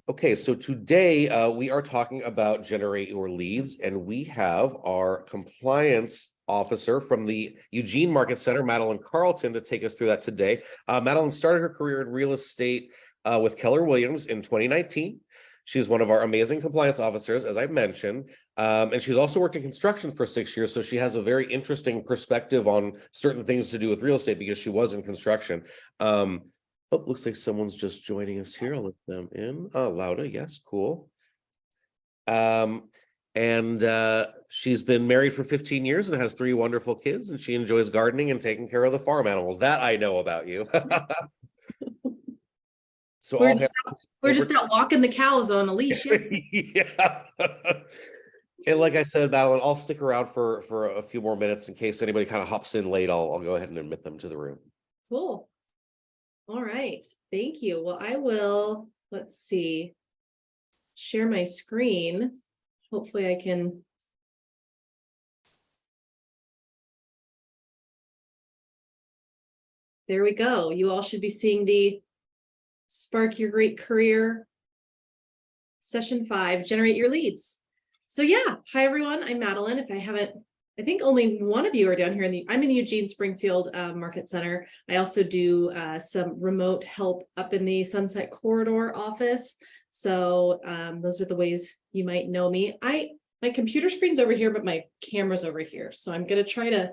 Okay, so today we are talking about generate your leads, and we have our compliance officer from the Eugene Market Center, Madeline Carlton, to take us through that today. Madeline started her career in real estate with Keller Williams in 2019. She's one of our amazing compliance officers, as I mentioned, and she's also worked in construction for 6 years, so she has a very interesting perspective on certain things to do with real estate because she was in construction. Oh, looks like someone's just joining us here. I'll let them in. Lauda, yes, cool. And she's been married for 15 years and has 3 wonderful kids, and she enjoys gardening and taking care of the farm animals. That I know about you. So we're just out walking the cows on a leash. Yeah. And like I said, Madeline, I'll stick around for a few more minutes in case anybody kind of hops in late. I'll go ahead and admit them to the room. Cool. All right, thank you. Well, I will, let's see, share my screen. Hopefully I can. There we go. You all should be seeing the Spark Your Great Career Session 5, Generate Your Leads. So yeah, hi everyone, I'm Madeline. If I haven't, I think only one of you are down here I'm in the Eugene Springfield Market Center. I also do some remote help up in the Sunset Corridor office. So those are the ways you might know me. My computer screen's over here, but my camera's over here. So I'm gonna try to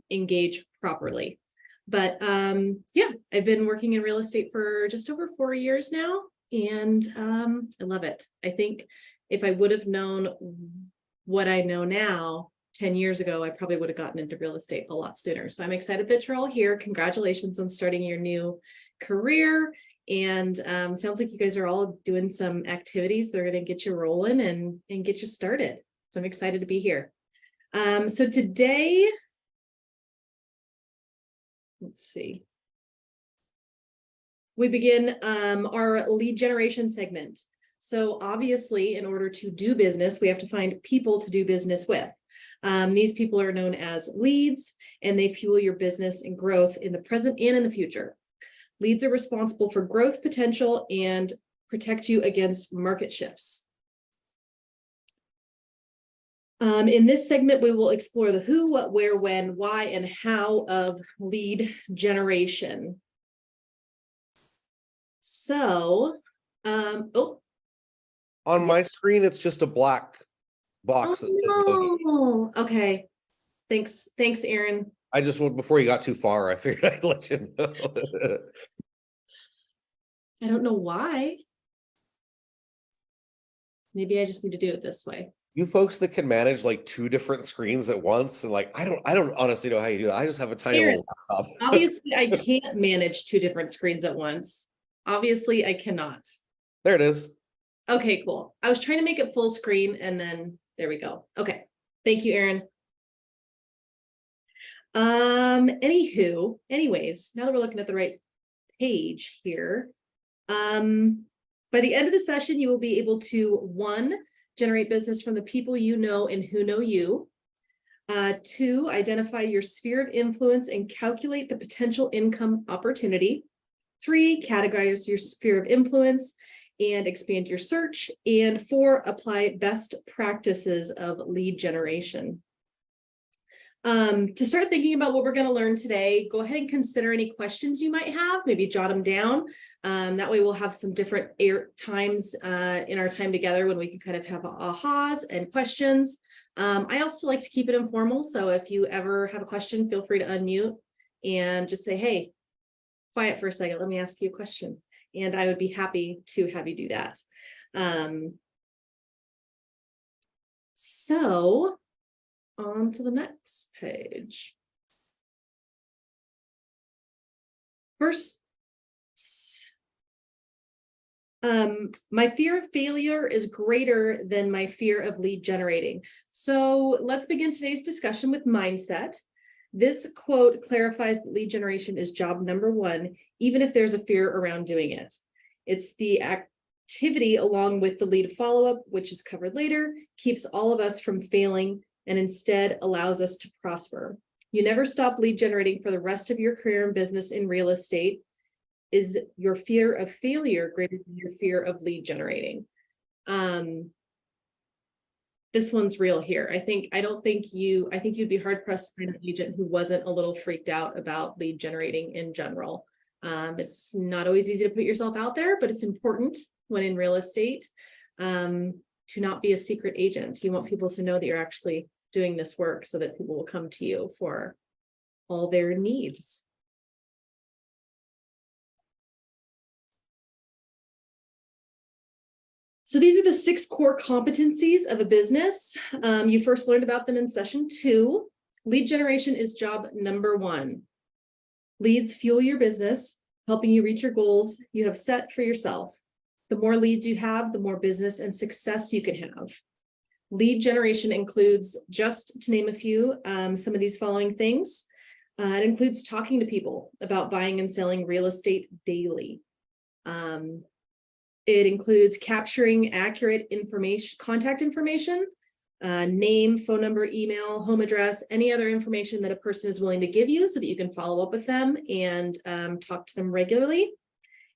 engage properly. But yeah, I've been working in real estate for just over 4 years now, and I love it. I think if I would have known what I know now 10 years ago, I probably would have gotten into real estate a lot sooner. So I'm excited that you're all here. Congratulations on starting your new career. And sounds like you guys are all doing some activities that are going to get you rolling and get you started. So I'm excited to be here. So today, let's see. We begin our lead generation segment. So obviously, in order to do business, we have to find people to do business with. These people are known as leads, and they fuel your business and growth in the present and in the future. Leads are responsible for growth potential and protect you against market shifts. In this segment, we will explore the who, what, where, when, why, and how of lead generation. So, on my screen, it's just a black box. Oh, no. Okay. Thanks, Aaron. I just went before you got too far. I figured I'd let you know. I don't know why. Maybe I just need to do it this way. You folks that can manage 2 different screens at once, and I don't honestly know how you do that. I just have a tiny little laptop. Obviously, I can't manage 2 different screens at once. Obviously, I cannot. There it is. Okay, cool. I was trying to make it full screen, and then there we go. Okay, thank you, Aaron. Anyways, now that we're looking at the right page here, by the end of the session, you will be able to 1, generate business from the people you know and who know you. 2, identify your sphere of influence and calculate the potential income opportunity. 3, categorize your sphere of influence and expand your search. And 4, apply best practices of lead generation. To start thinking about what we're going to learn today, go ahead and consider any questions you might have, maybe jot them down. That way we'll have some different times in our time together when we can kind of have ahas and questions. I also like to keep it informal. So if you ever have a question, feel free to unmute and just say, hey, quiet for a second, let me ask you a question. And I would be happy to have you do that. So on to the next page. First, my fear of failure is greater than my fear of lead generating. So let's begin today's discussion with mindset. This quote clarifies that lead generation is job number 1, even if there's a fear around doing it. It's the activity along with the lead follow-up, which is covered later, keeps all of us from failing and instead allows us to prosper. You never stop lead generating for the rest of your career in business in real estate. is your fear of failure greater than your fear of lead generating? This one's real here. I think you'd be hard pressed to find an agent who wasn't a little freaked out about lead generating in general. It's not always easy to put yourself out there, but it's important when in real estate to not be a secret agent. You want people to know that you're actually doing this work so that people will come to you for all their needs. So these are the 6 core competencies of a business. You first learned about them in session 2. Lead generation is job number 1. Leads fuel your business, helping you reach your goals you have set for yourself. The more leads you have, the more business and success you can have. Lead generation includes, just to name a few, some of these following things. It includes talking to people about buying and selling real estate daily. It includes capturing accurate information, contact information, name, phone number, email, home address, any other information that a person is willing to give you so that you can follow up with them and talk to them regularly.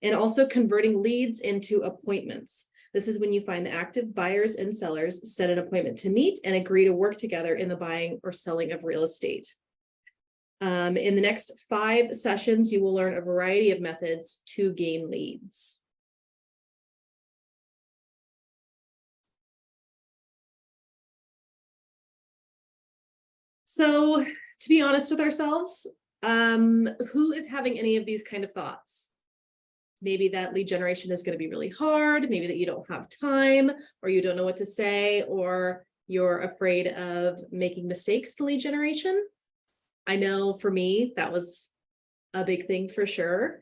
And also converting leads into appointments. This is when you find active buyers and sellers, set an appointment to meet and agree to work together in the buying or selling of real estate. In the next 5 sessions, you will learn a variety of methods to gain leads. So, to be honest with ourselves, who is having any of these kind of thoughts? Maybe that lead generation is going to be really hard, maybe that you don't have time, or you don't know what to say, or you're afraid of making mistakes in lead generation. I know for me, that was a big thing for sure.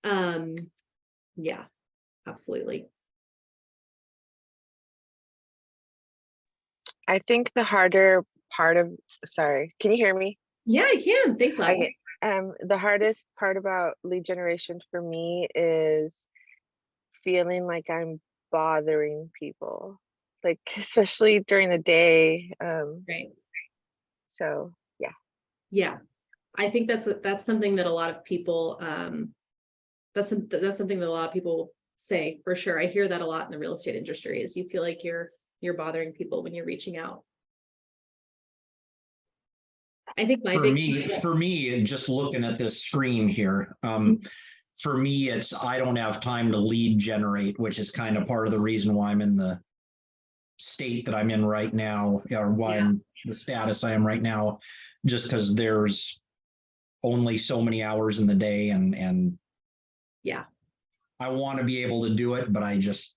Yeah, absolutely. I think the harder part of, sorry, can you hear me? Yeah, I can. Thanks, Lau. Okay. The hardest part about lead generation for me is feeling like I'm bothering people, like especially during the day. Right. So yeah. Yeah, I think that's something that a lot of people that's something that a lot of people say for sure. I hear that a lot in the real estate industry is you feel like you're bothering people when you're reaching out. I think my for me, just looking at this screen here, for me, it's I don't have time to lead generate, which is kind of part of the reason why I'm in the state that I'm in right now, or why I'm the status I am right now, just because there's only so many hours in the day, and yeah, I want to be able to do it, but I just,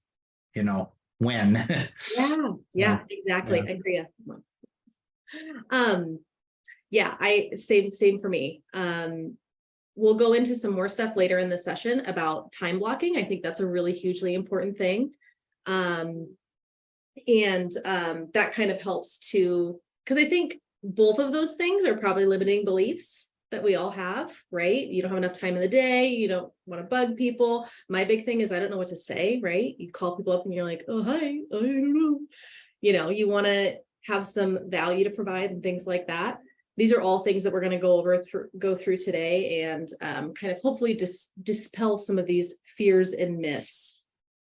when. yeah, exactly. I agree. Yeah, same for me. We'll go into some more stuff later in the session about time blocking. I think that's a really hugely important thing. And that kind of helps to, because I think both of those things are probably limiting beliefs that we all have, right? You don't have enough time in the day. You don't want to bug people. My big thing is I don't know what to say, right? You call people up and you're like, oh, hi, I don't know. You want to have some value to provide and things like that. These are all things that we're going to go through today and kind of hopefully dispel some of these fears and myths.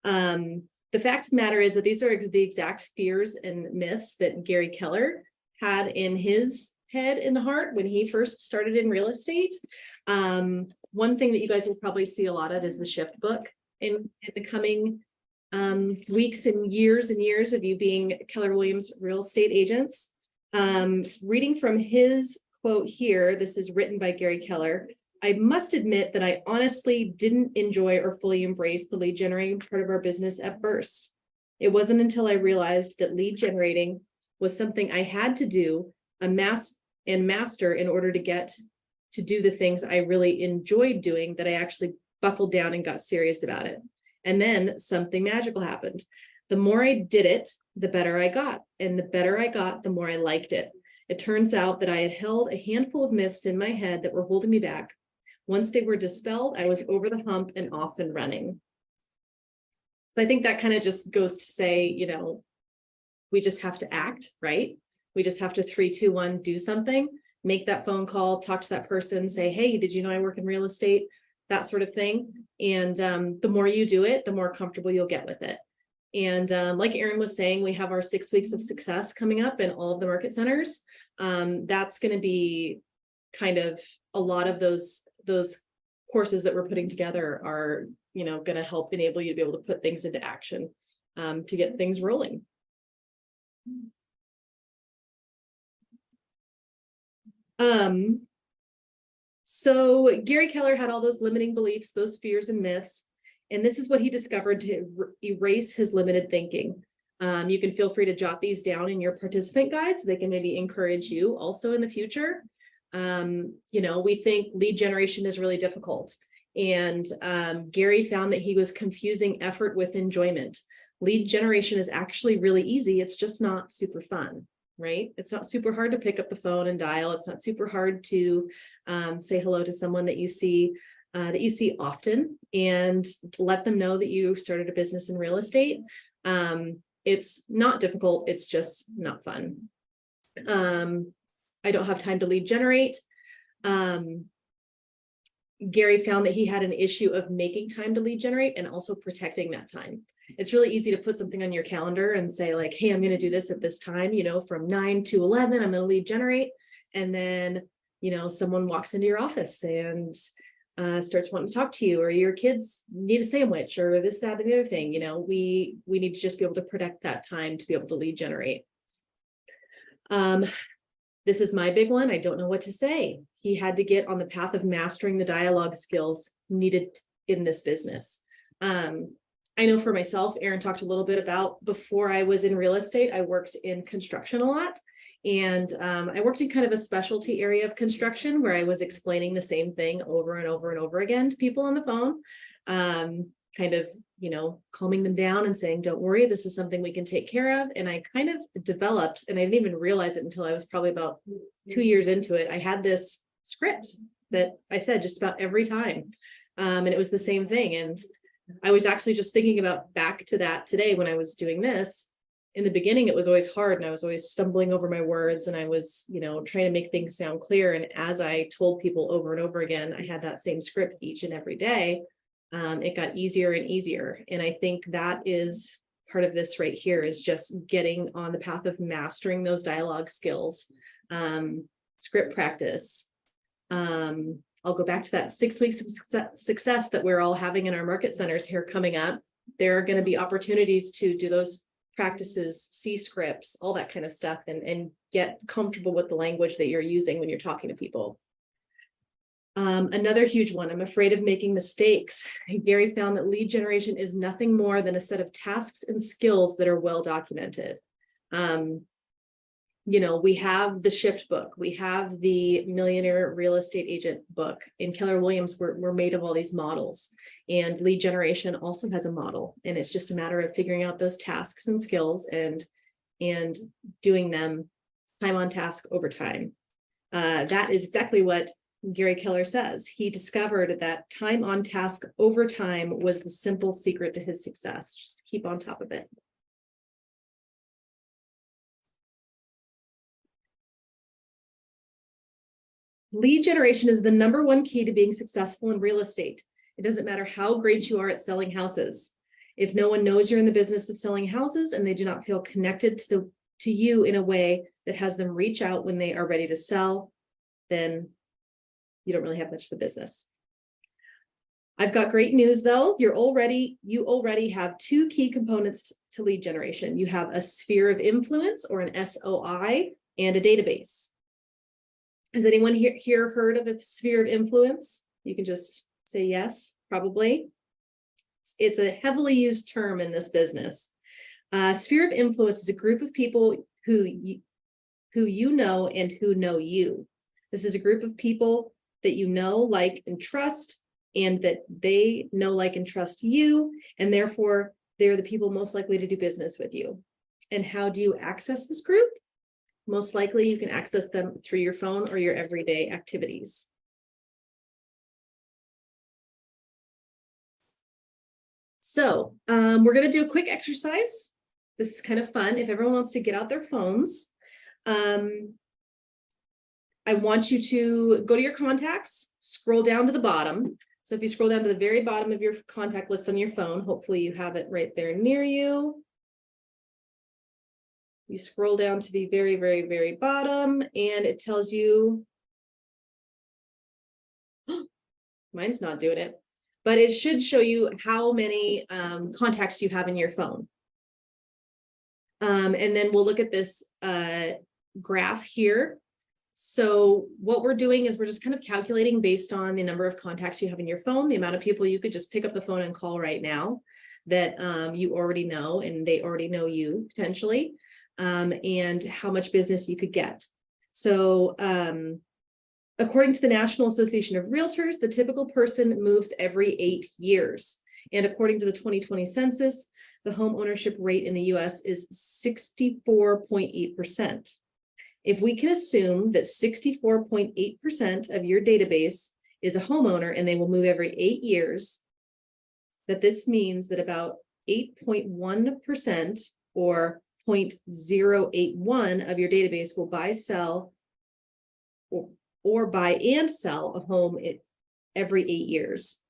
The fact of the matter is that these are the exact fears and myths that Gary Keller had in his head and heart when he first started in real estate. One thing that you guys will probably see a lot of is the Shift book in the coming weeks and years of you being Keller Williams real estate agents. Reading from his quote here, this is written by Gary Keller. I must admit that I honestly didn't enjoy or fully embrace the lead generating part of our business at first. It wasn't until I realized that lead generating was something I had to do, master in order to get to do the things I really enjoyed doing that I actually buckled down and got serious about it. And then something magical happened. The more I did it, the better I got. And the better I got, the more I liked it. It turns out that I had held a handful of myths in my head that were holding me back. Once they were dispelled, I was over the hump and off and running. So I think that kind of just goes to say, we just have to act, right? We just have to 3, 2, 1, do something, make that phone call, talk to that person, say, hey, did you know I work in real estate? that sort of thing. And the more you do it, the more comfortable you'll get with it. And like Aaron was saying, we have our 6 weeks of success coming up in all of the market centers. That's going to be kind of a lot of those courses that we're putting together are, going to help enable you to be able to put things into action to get things rolling. So Gary Keller had all those limiting beliefs, those fears and myths, and this is what he discovered to erase his limited thinking. You can feel free to jot these down in your participant guides. They can maybe encourage you also in the future. We think lead generation is really difficult. And Gary found that he was confusing effort with enjoyment. Lead generation is actually really easy. It's just not super fun, right? It's not super hard to pick up the phone and dial. It's not super hard to say hello to someone that you see often and let them know that you started a business in real estate. It's not difficult. It's just not fun. I don't have time to lead generate. Gary found that he had an issue of making time to lead generate and also protecting that time. It's really easy to put something on your calendar and say like, hey, I'm going to do this at this time, from 9 to 11, I'm going to lead generate. And then, someone walks into your office and starts wanting to talk to you, or your kids need a sandwich or this, that, and the other thing. We need to just be able to protect that time to be able to lead generate. This is my big one. I don't know what to say. He had to get on the path of mastering the dialogue skills needed in this business. I know for myself, Aaron talked a little bit about before I was in real estate, I worked in construction a lot. And I worked in kind of a specialty area of construction where I was explaining the same thing over and over and over again to people on the phone, kind of, calming them down and saying, don't worry, this is something we can take care of. And I kind of developed, and I didn't even realize it until I was probably about 2 years into it. I had this script that I said just about every time. And it was the same thing. And I was actually just thinking about back to that today when I was doing this. In the beginning, it was always hard and I was always stumbling over my words and I was, trying to make things sound clear. And as I told people over and over again, I had that same script each and every day. It got easier and easier. And I think that is part of this right here is just getting on the path of mastering those dialogue skills, script practice. I'll go back to that 6 weeks of success that we're all having in our market centers here coming up. There are going to be opportunities to do those practices, see scripts, all that kind of stuff, and get comfortable with the language that you're using when you're talking to people. Another huge one, I'm afraid of making mistakes. Gary found that lead generation is nothing more than a set of tasks and skills that are well documented. We have the Shift book, we have the Millionaire Real Estate Agent book. In Keller Williams, we're made of all these models, and lead generation also has a model, and it's just a matter of figuring out those tasks and skills and doing them time on task over time. That is exactly what Gary Keller says. He discovered that time on task over time was the simple secret to his success. Just to keep on top of it. Lead generation is the #1 key to being successful in real estate. It doesn't matter how great you are at selling houses. If no one knows you're in the business of selling houses and they do not feel connected to you in a way that has them reach out when they are ready to sell, then you don't really have much of a business. I've got great news though. You already have 2 key components to lead generation. You have a sphere of influence, or an SOI, and a database. Has anyone here heard of a sphere of influence? You can just say yes, probably. It's a heavily used term in this business. Sphere of influence is a group of people who you know and who know you. This is a group of people that you know, like, and trust, and that they know, like, and trust you, and therefore they're the people most likely to do business with you. And how do you access this group? Most likely you can access them through your phone or your everyday activities. So we're going to do a quick exercise. This is kind of fun. If everyone wants to get out their phones, I want you to go to your contacts, scroll down to the bottom. So if you scroll down to the very bottom of your contact list on your phone, hopefully you have it right there near you. You scroll down to the very, very, very bottom and it tells you, mine's not doing it, but it should show you how many contacts you have in your phone. And then we'll look at this graph here. So what we're doing is we're just kind of calculating based on the number of contacts you have in your phone, the amount of people you could just pick up the phone and call right now that you already know and they already know you potentially, and how much business you could get. So according to the National Association of Realtors, the typical person moves every 8 years. And according to the 2020 census, the home ownership rate in the US is 64.8%. If we can assume that 64.8% of your database is a homeowner and they will move every 8 years, that this means that about 8.1% or 0.081 of your database will buy, sell, or buy and sell a home every 8 years.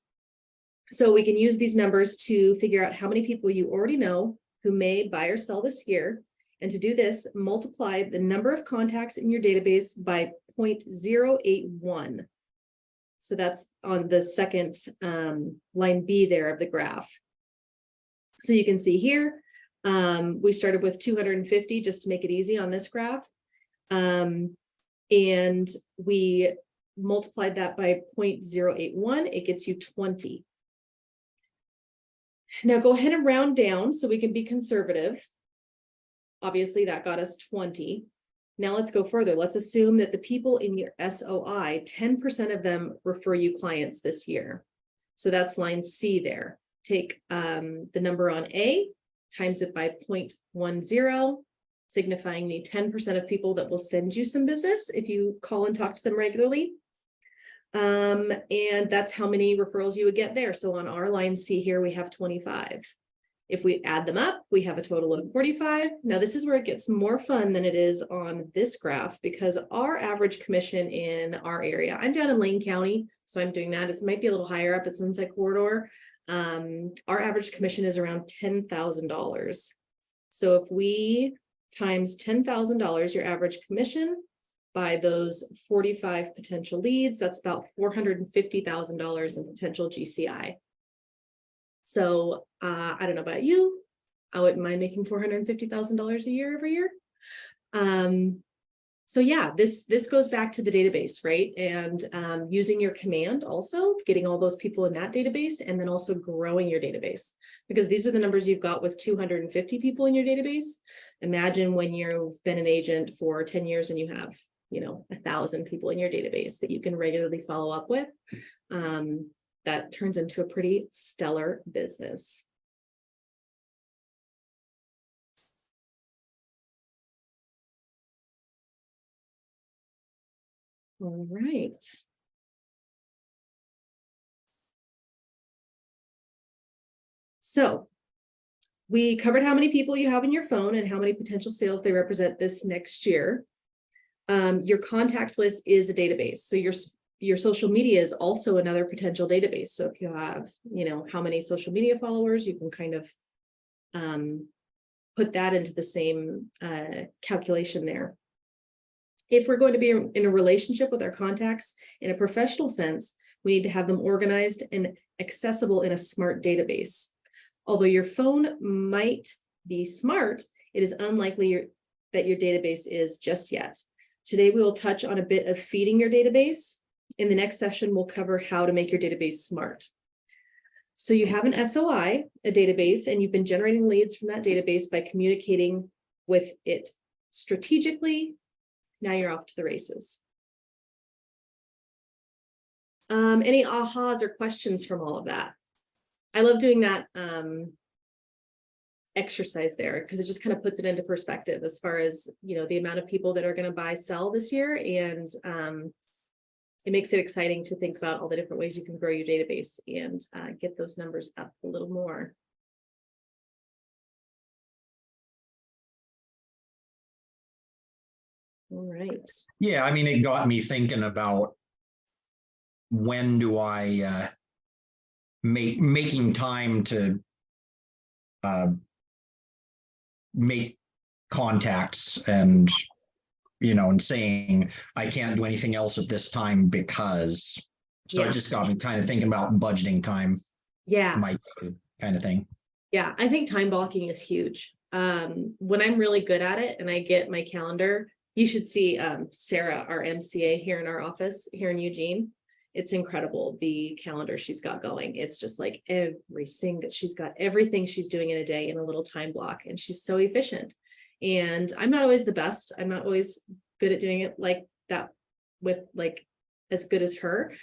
So we can use these numbers to figure out how many people you already know who may buy or sell this year. And to do this, multiply the number of contacts in your database by 0.081. So that's on the second line B there of the graph. So you can see here, we started with 250 just to make it easy on this graph. And we multiplied that by 0.081, it gets you 20. Now go ahead and round down so we can be conservative. Obviously that got us 20. Now let's go further. Let's assume that the people in your SOI, 10% of them refer you clients this year. So that's line C there. Take the number on A, times it by 0.10, signifying the 10% of people that will send you some business if you call and talk to them regularly. And that's how many referrals you would get there. So on our line C here, we have 25. If we add them up, we have a total of 45. Now this is where it gets more fun than it is on this graph, because our average commission in our area, I'm down in Lane County, so I'm doing that. It might be a little higher up at Sunset Corridor. Our average commission is around $10,000. So if we times $10,000, your average commission, by those 45 potential leads, that's about $450,000 in potential GCI. So I don't know about you, I wouldn't mind making $450,000 a year every year. So yeah, this goes back to the database, right? And using your command also, getting all those people in that database, and then also growing your database, because these are the numbers you've got with 250 people in your database. Imagine when you've been an agent for 10 years and you have, 1,000 people in your database that you can regularly follow up with. That turns into a pretty stellar business. All right. So we covered how many people you have in your phone and how many potential sales they represent this next year. Your contact list is a database. So your social media is also another potential database. So if you have, how many social media followers, you can kind of put that into the same calculation there. If we're going to be in a relationship with our contacts in a professional sense, we need to have them organized and accessible in a smart database. Although your phone might be smart, it is unlikely that your database is just yet. Today, we will touch on a bit of feeding your database. In the next session, we'll cover how to make your database smart. So you have an SOI, a database, and you've been generating leads from that database by communicating with it strategically. Now you're off to the races. Any ahas or questions from all of that? I love doing that exercise there because it just kind of puts it into perspective as far as, the amount of people that are going to buy, sell this year. And it makes it exciting to think about all the different ways you can grow your database and get those numbers up a little more. All right. Yeah, I mean, it got me thinking about when do I making time to make contacts and, and saying, I can't do anything else at this time because. So Yeah. it just got me kind of thinking about budgeting time, Yeah. my kind of thing. Yeah, I think time blocking is huge. When I'm really good at it and I get my calendar, you should see Sarah, our MCA here in our office here in Eugene. It's incredible, the calendar she's got going. It's just like she's got everything she's doing in a day in a little time block, and she's so efficient. And I'm not always the best. I'm not always good at doing it like that with like as good as her.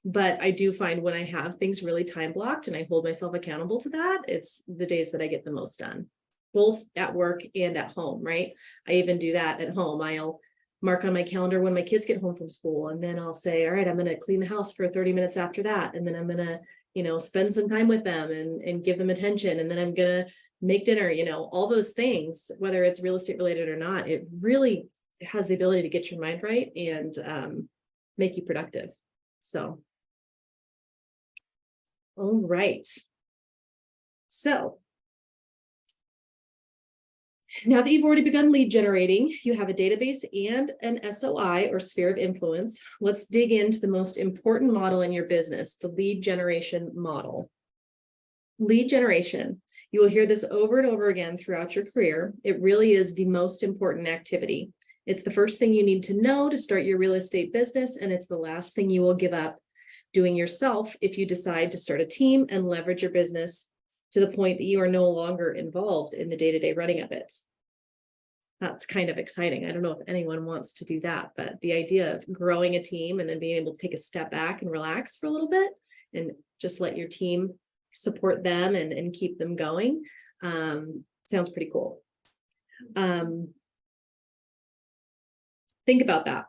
But I do find when I have things really time blocked and I hold myself accountable to that, it's the days that I get the most done, both at work and at home, right? I even do that at home. I'll mark on my calendar when my kids get home from school, and then I'll say, all right, I'm going to clean the house for 30 minutes after that. And then I'm going to, spend some time with them and give them attention. And then I'm going to make dinner, all those things, whether it's real estate related or not, it really has the ability to get your mind right and make you productive. So. All right. So now that you've already begun lead generating, you have a database and an SOI or sphere of influence. Let's dig into the most important model in your business, the lead generation model. Lead generation, you will hear this over and over again throughout your career. It really is the most important activity. It's the first thing you need to know to start your real estate business, and it's the last thing you will give up doing yourself if you decide to start a team and leverage your business to the point that you are no longer involved in the day-to-day running of it. That's kind of exciting. I don't know if anyone wants to do that, but the idea of growing a team and then being able to take a step back and relax for a little bit and just let your team support them and keep them going sounds pretty cool. Think about that.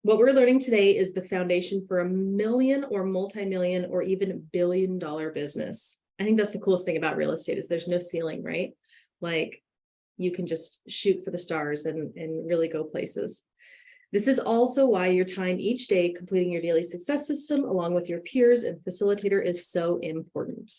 What we're learning today is the foundation for a million or multi-million or even billion-dollar business. I think that's the coolest thing about real estate is there's no ceiling, right? Like you can just shoot for the stars and really go places. This is also why your time each day completing your daily success system along with your peers and facilitator is so important.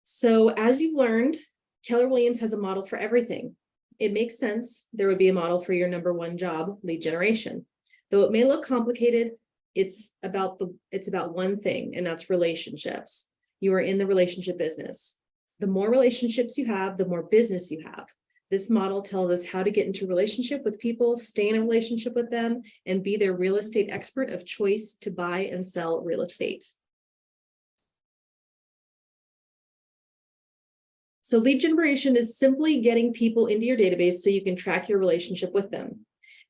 So as you've learned, Keller Williams has a model for everything. It makes sense. There would be a model for your number one job, lead generation. Though it may look complicated, it's about one thing, and that's relationships. You are in the relationship business. The more relationships you have, the more business you have. This model tells us how to get into a relationship with people, stay in a relationship with them, and be their real estate expert of choice to buy and sell real estate. So lead generation is simply getting people into your database so you can track your relationship with them.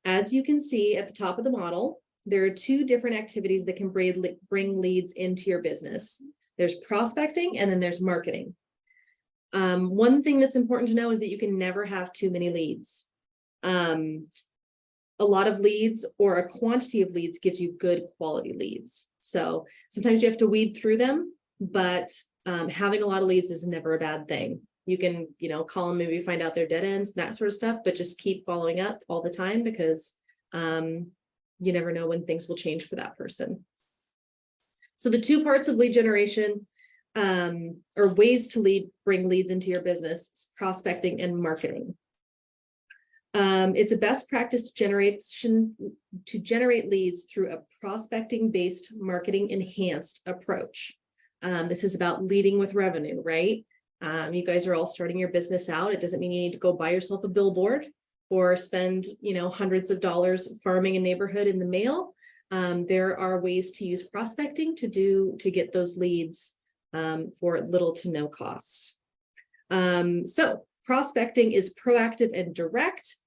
As you can see at the top of the model, there are two different activities that can bring leads into your business. There's prospecting and then there's marketing. One thing that's important to know is that you can never have too many leads. A lot of leads or a quantity of leads gives you good quality leads. So sometimes you have to weed through them, but having a lot of leads is never a bad thing. You can, call them, maybe find out their dead ends, that sort of stuff, but just keep following up all the time because you never know when things will change for that person. So the two parts of lead generation or ways to bring leads into your business, prospecting and marketing. It's a best practice to generate leads through a prospecting-based marketing enhanced approach. This is about leading with revenue, right? You guys are all starting your business out. It doesn't mean you need to go buy yourself a billboard or spend, hundreds of dollars farming a neighborhood in the mail. There are ways to use prospecting to get those leads for little to no cost. So prospecting is proactive and direct,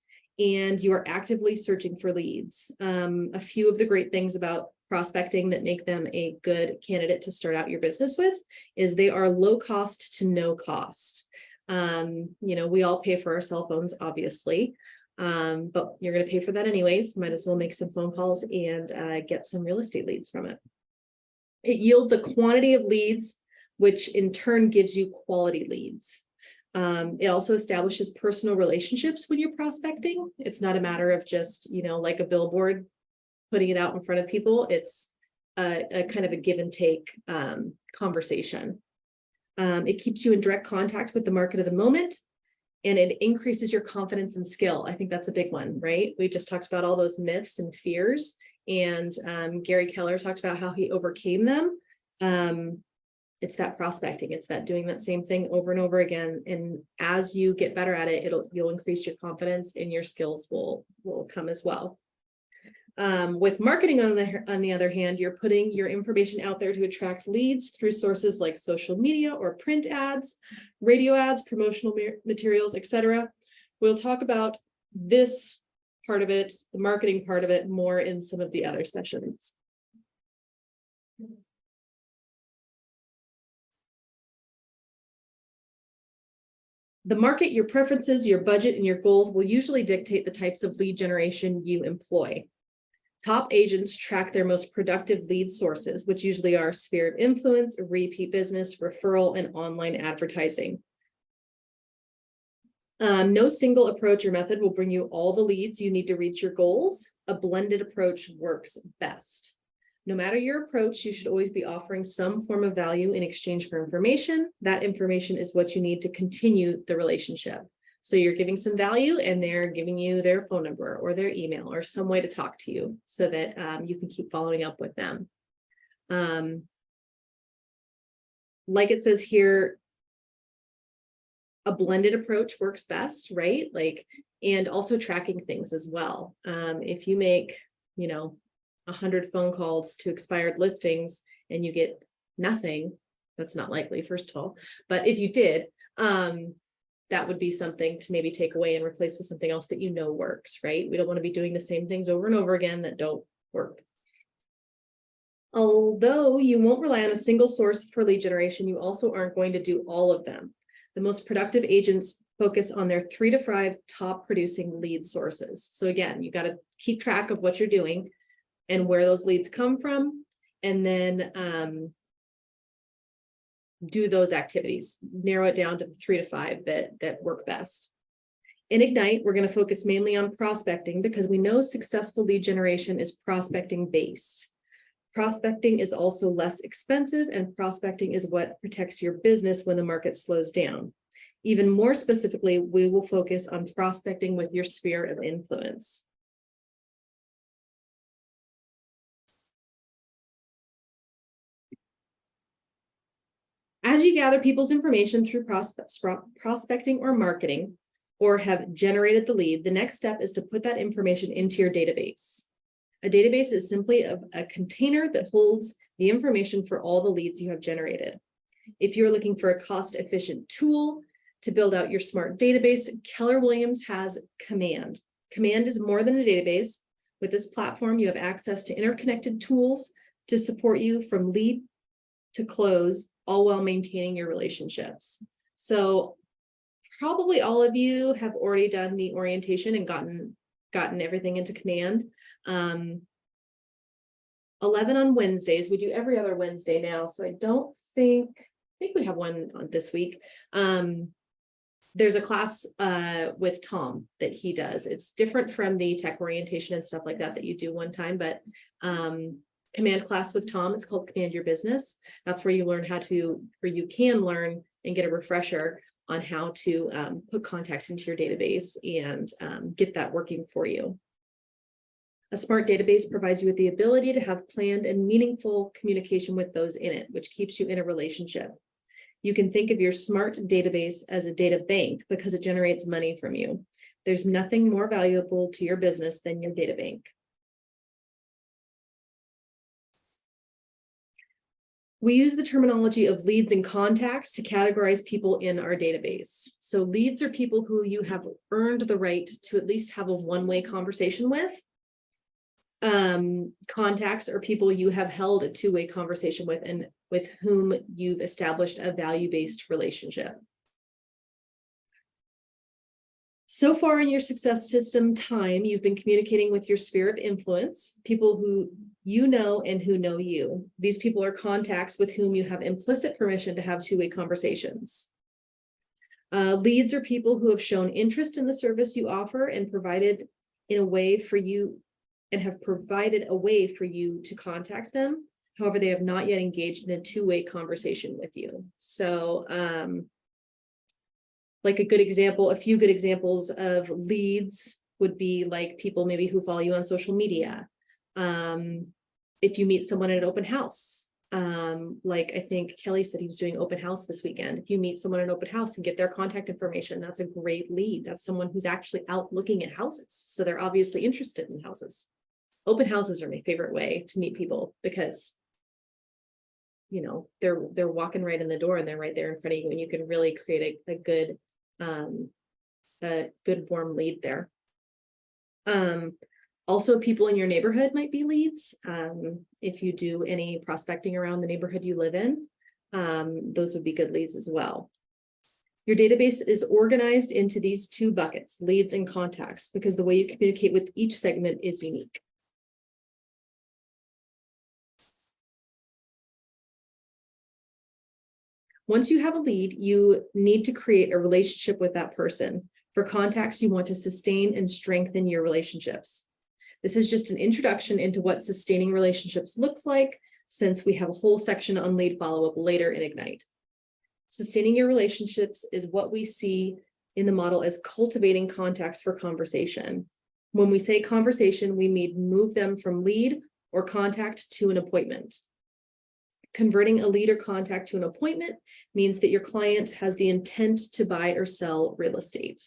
and you are actively searching for leads. A few of the great things about prospecting that make them a good candidate to start out your business with is they are low cost to no cost. We all pay for our cell phones, obviously, but you're going to pay for that anyways. Might as well make some phone calls and get some real estate leads from it. It yields a quantity of leads, which in turn gives you quality leads. It also establishes personal relationships when you're prospecting. It's not a matter of just, like a billboard putting it out in front of people. It's a kind of a give and take conversation. It keeps you in direct contact with the market of the moment, and it increases your confidence and skill. I think that's a big one, right? We just talked about all those myths and fears, and Gary Keller talked about how he overcame them. It's that prospecting, it's that doing that same thing over and over again. And as you get better at it, you'll increase your confidence, and your skills will come as well. With marketing, on the other hand, you're putting your information out there to attract leads through sources like social media or print ads, radio ads, promotional materials, etc. We'll talk about this part of it, the marketing part of it, more in some of the other sessions. The market, your preferences, your budget, and your goals will usually dictate the types of lead generation you employ. Top agents track their most productive lead sources, which usually are sphere of influence, repeat business, referral, and online advertising. No single approach or method will bring you all the leads you need to reach your goals. A blended approach works best. No matter your approach, you should always be offering some form of value in exchange for information. That information is what you need to continue the relationship. So you're giving some value, and they're giving you their phone number or their email or some way to talk to you so that you can keep following up with them. Like it says here, a blended approach works best, right? Like, and also tracking things as well. If you make, 100 phone calls to expired listings and you get nothing, that's not likely, first of all. But if you did, that would be something to maybe take away and replace with something else that works, right? We don't want to be doing the same things over and over again that don't work. Although you won't rely on a single source for lead generation, you also aren't going to do all of them. The most productive agents focus on their 3 to 5 top producing lead sources. So again, you got to keep track of what you're doing and where those leads come from, and then do those activities, narrow it down to the 3 to 5 that work best. In Ignite, we're going to focus mainly on prospecting because we know successful lead generation is prospecting based. Prospecting is also less expensive, and prospecting is what protects your business when the market slows down. Even more specifically, we will focus on prospecting with your sphere of influence. As you gather people's information through prospecting or marketing, or have generated the lead, the next step is to put that information into your database. A database is simply a container that holds the information for all the leads you have generated. If you're looking for a cost-efficient tool to build out your smart database, Keller Williams has Command. Command is more than a database. With this platform, you have access to interconnected tools to support you from lead to close, all while maintaining your relationships. So probably all of you have already done the orientation and gotten everything into Command. 11 on Wednesdays. We do every other Wednesday now, so I think we have one on this week. There's a class with Tom that he does. It's different from the tech orientation and stuff like that you do one time, but Command class with Tom, it's called Command Your Business. That's where you learn you can learn and get a refresher on how to put contacts into your database and get that working for you. A smart database provides you with the ability to have planned and meaningful communication with those in it, which keeps you in a relationship. You can think of your smart database as a data bank because it generates money from you. There's nothing more valuable to your business than your data bank. We use the terminology of leads and contacts to categorize people in our database. So leads are people who you have earned the right to at least have a one-way conversation with. Contacts are people you have held a two-way conversation with and with whom you've established a value-based relationship. So far in your success system time, you've been communicating with your sphere of influence, people who you know and who know you. These people are contacts with whom you have implicit permission to have two-way conversations. Leads are people who have shown interest in the service you offer and provided in a way for you and have provided a way for you to contact them. However, they have not yet engaged in a two-way conversation with you. So, like a few good examples of leads would be like people maybe who follow you on social media. If you meet someone at an open house, like I think Kelly said he was doing open house this weekend. If you meet someone at an open house and get their contact information, that's a great lead. That's someone who's actually out looking at houses. So they're obviously interested in houses. Open houses are my favorite way to meet people because, you know, they're walking right in the door and they're right there in front of you, and you can really create a good warm lead there. Also, people in your neighborhood might be leads. If you do any prospecting around the neighborhood you live in, those would be good leads as well. Your database is organized into these two buckets, leads and contacts, because the way you communicate with each segment is unique. Once you have a lead, you need to create a relationship with that person. For contacts, you want to sustain and strengthen your relationships. This is just an introduction into what sustaining relationships looks like, since we have a whole section on lead follow-up later in Ignite. Sustaining your relationships is what we see in the model as cultivating contacts for conversation. When we say conversation, we mean move them from lead or contact to an appointment. Converting a lead or contact to an appointment means that your client has the intent to buy or sell real estate.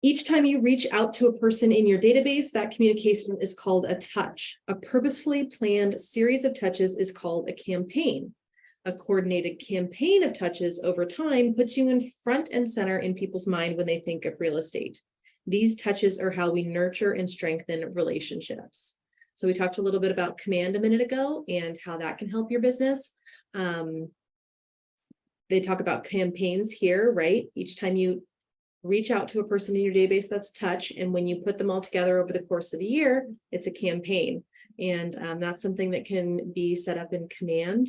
Each time you reach out to a person in your database, that communication is called a touch. A purposefully planned series of touches is called a campaign. A coordinated campaign of touches over time puts you in front and center in people's mind when they think of real estate. These touches are how we nurture and strengthen relationships. So we talked a little bit about command a minute ago and how that can help your business. They talk about campaigns here, right? Each time you reach out to a person in your database, that's touch. And when you put them all together over the course of a year, it's a campaign. And that's something that can be set up in Command,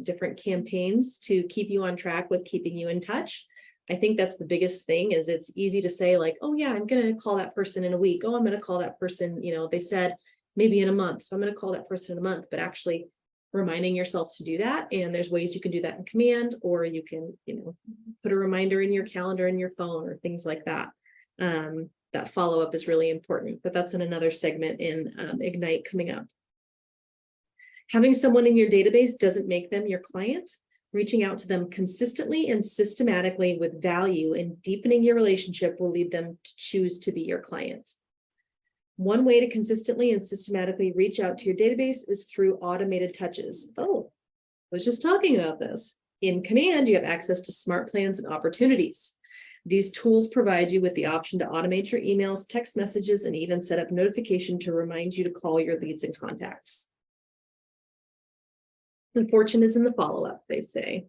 different campaigns to keep you on track with keeping you in touch. I think that's the biggest thing, is it's easy to say like, oh yeah, I'm going to call that person in a week. Oh, I'm going to call that person, you know, they said maybe in a month. So I'm going to call that person in a month, but actually reminding yourself to do that. And there's ways you can do that in Command, or you can, you know, put a reminder in your calendar in your phone or things like that. That follow-up is really important, but that's in another segment in Ignite coming up. Having someone in your database doesn't make them your client. Reaching out to them consistently and systematically with value and deepening your relationship will lead them to choose to be your client. One way to consistently and systematically reach out to your database is through automated touches. Oh, I was just talking about this. In Command, you have access to smart plans and opportunities. These tools provide you with the option to automate your emails, text messages, and even set up notification to remind you to call your leads and contacts. And fortune is in the follow-up, they say.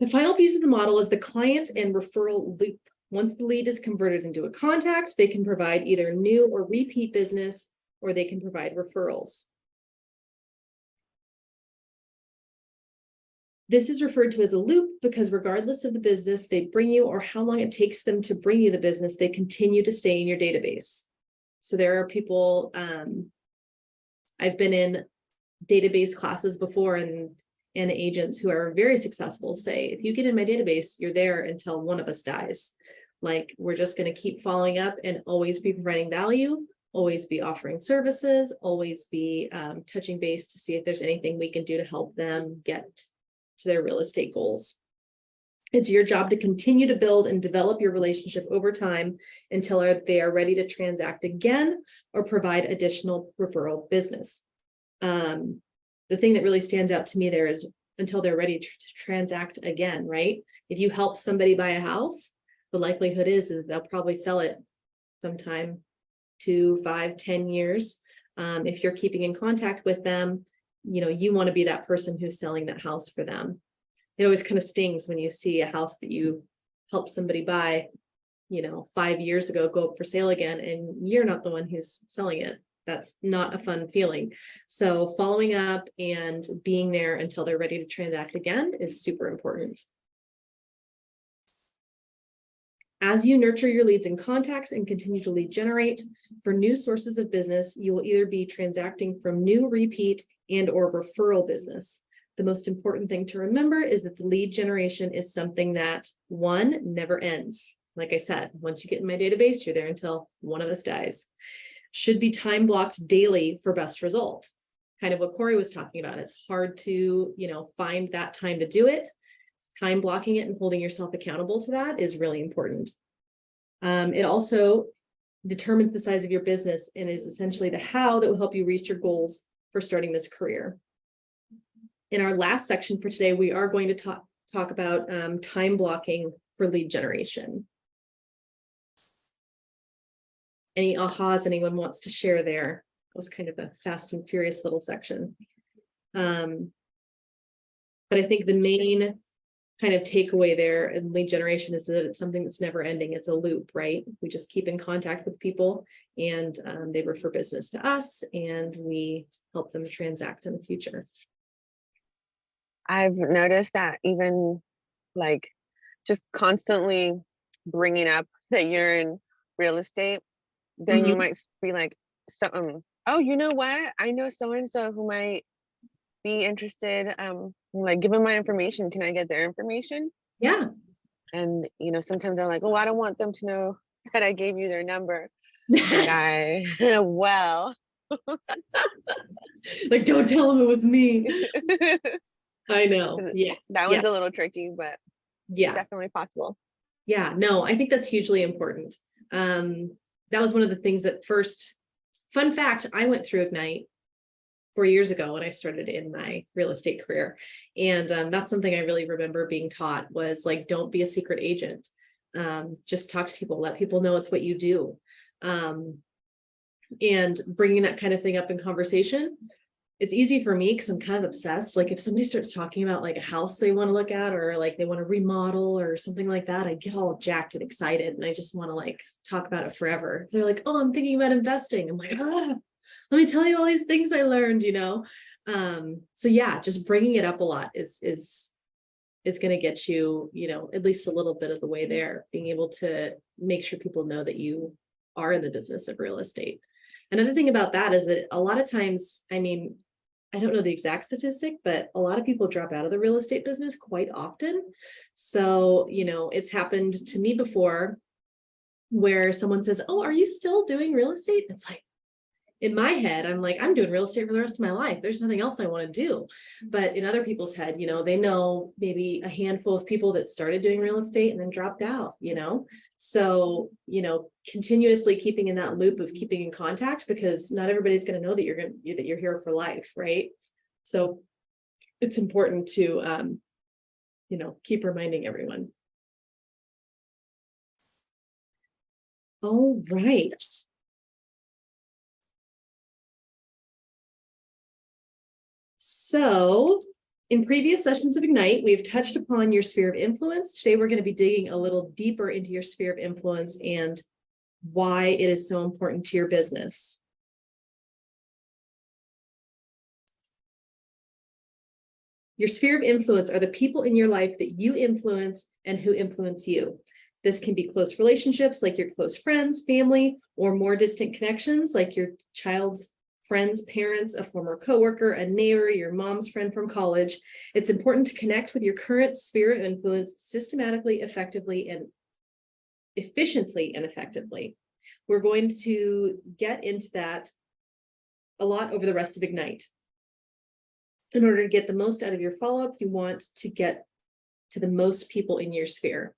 The final piece of the model is the client and referral loop. Once the lead is converted into a contact, they can provide either new or repeat business, or they can provide referrals. This is referred to as a loop because regardless of the business they bring you or how long it takes them to bring you the business, they continue to stay in your database. So there are people, I've been in database classes before, and agents who are very successful say, if you get in my database, you're there until one of us dies. Like, we're just going to keep following up and always be providing value, always be offering services, always be touching base to see if there's anything we can do to help them get to their real estate goals. It's your job to continue to build and develop your relationship over time until they are ready to transact again or provide additional referral business. The thing that really stands out to me there is until they're ready to transact again, right? If you help somebody buy a house, the likelihood is that they'll probably sell it sometime 2, 5, 10 years. If you're keeping in contact with them, you know, you want to be that person who's selling that house for them. It always kind of stings when you see a house that you helped somebody buy, you know, 5 years ago, go up for sale again, and you're not the one who's selling it. That's not a fun feeling. So following up and being there until they're ready to transact again is super important. As you nurture your leads and contacts and continue to lead generate for new sources of business, you will either be transacting from new, repeat, and or referral business. The most important thing to remember is that the lead generation is something that, one, never ends. Like I said, once you get in my database, you're there until one of us dies. Should be time blocked daily for best result. Kind of what Corey was talking about. It's hard to, find that time to do it. Time blocking it and holding yourself accountable to that is really important. It also determines the size of your business and is essentially the how that will help you reach your goals for starting this career. In our last section for today, we are going to talk about time blocking for lead generation. Any ahas anyone wants to share there? It was kind of a fast and furious little section. But I think the main kind of takeaway there in lead generation is that it's something that's never ending. It's a loop, right? We just keep in contact with people and they refer business to us and we help them transact in the future. I've noticed that even like just constantly bringing up that you're in real estate, then you might be like, oh, you know what? I know so-and-so who might be interested. Like, give them my information. Can I get their information? Yeah. And, sometimes they're like, oh, I don't want them to know that I gave you their number. Well. Like, don't tell them it was me. I know. Yeah. That one's a little tricky, but yeah, definitely possible. Yeah, no, I think that's hugely important. That was one of the things that first, fun fact, I went through Ignite 4 years ago when I started in my real estate career. And that's something I really remember being taught was like, don't be a secret agent. Just talk to people, let people know it's what you do. And bringing that kind of thing up in conversation. It's easy for me because I'm kind of obsessed. Like if somebody starts talking about like a house they want to look at or like they want to remodel or something like that, I get all jacked and excited and I just want to like talk about it forever. They're like, oh, I'm thinking about investing. I'm like, let me tell you all these things I learned, So yeah, just bringing it up a lot is going to get you, at least a little bit of the way there, being able to make sure people know that you are in the business of real estate. Another thing about that is that a lot of times, I don't know the exact statistic, but a lot of people drop out of the real estate business quite often. So, it's happened to me before where someone says, oh, are you still doing real estate? It's like, in my head, I'm like, I'm doing real estate for the rest of my life. There's nothing else I want to do. But in other people's head, they know maybe a handful of people that started doing real estate and then dropped out, So, continuously keeping in that loop of keeping in contact because not everybody's going to know that you're here for life, right? So it's important to, keep reminding everyone. All right. So in previous sessions of Ignite, we've touched upon your sphere of influence. Today, we're going to be digging a little deeper into your sphere of influence and why it is so important to your business. Your sphere of influence are the people in your life that you influence and who influence you. This can be close relationships like your close friends, family, or more distant connections like your child's friends, parents, a former coworker, a neighbor, your mom's friend from college. It's important to connect with your current sphere of influence systematically, effectively, and efficiently and effectively. We're going to get into that a lot over the rest of Ignite. In order to get the most out of your follow-up, you want to get to the most people in your sphere.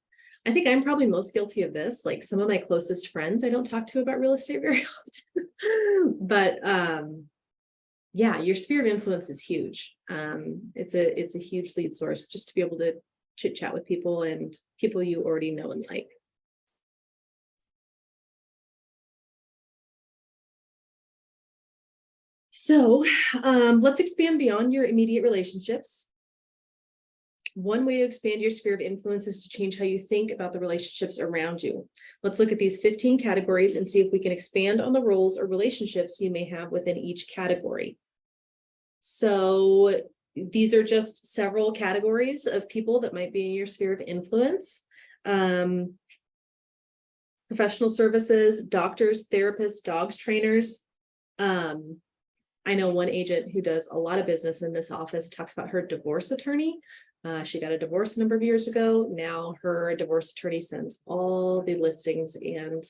I think I'm probably most guilty of this. Like some of my closest friends I don't talk to about real estate very often. But yeah, your sphere of influence is huge. It's a huge lead source just to be able to chit chat with people and people you already know and like. So let's expand beyond your immediate relationships. one way to expand your sphere of influence is to change how you think about the relationships around you. Let's look at these 15 categories and see if we can expand on the roles or relationships you may have within each category. So these are just several categories of people that might be in your sphere of influence. Professional services, doctors, therapists, dogs trainers. I know one agent who does a lot of business in this office talks about her divorce attorney. She got a divorce a number of years ago. Now her divorce attorney sends all the listings and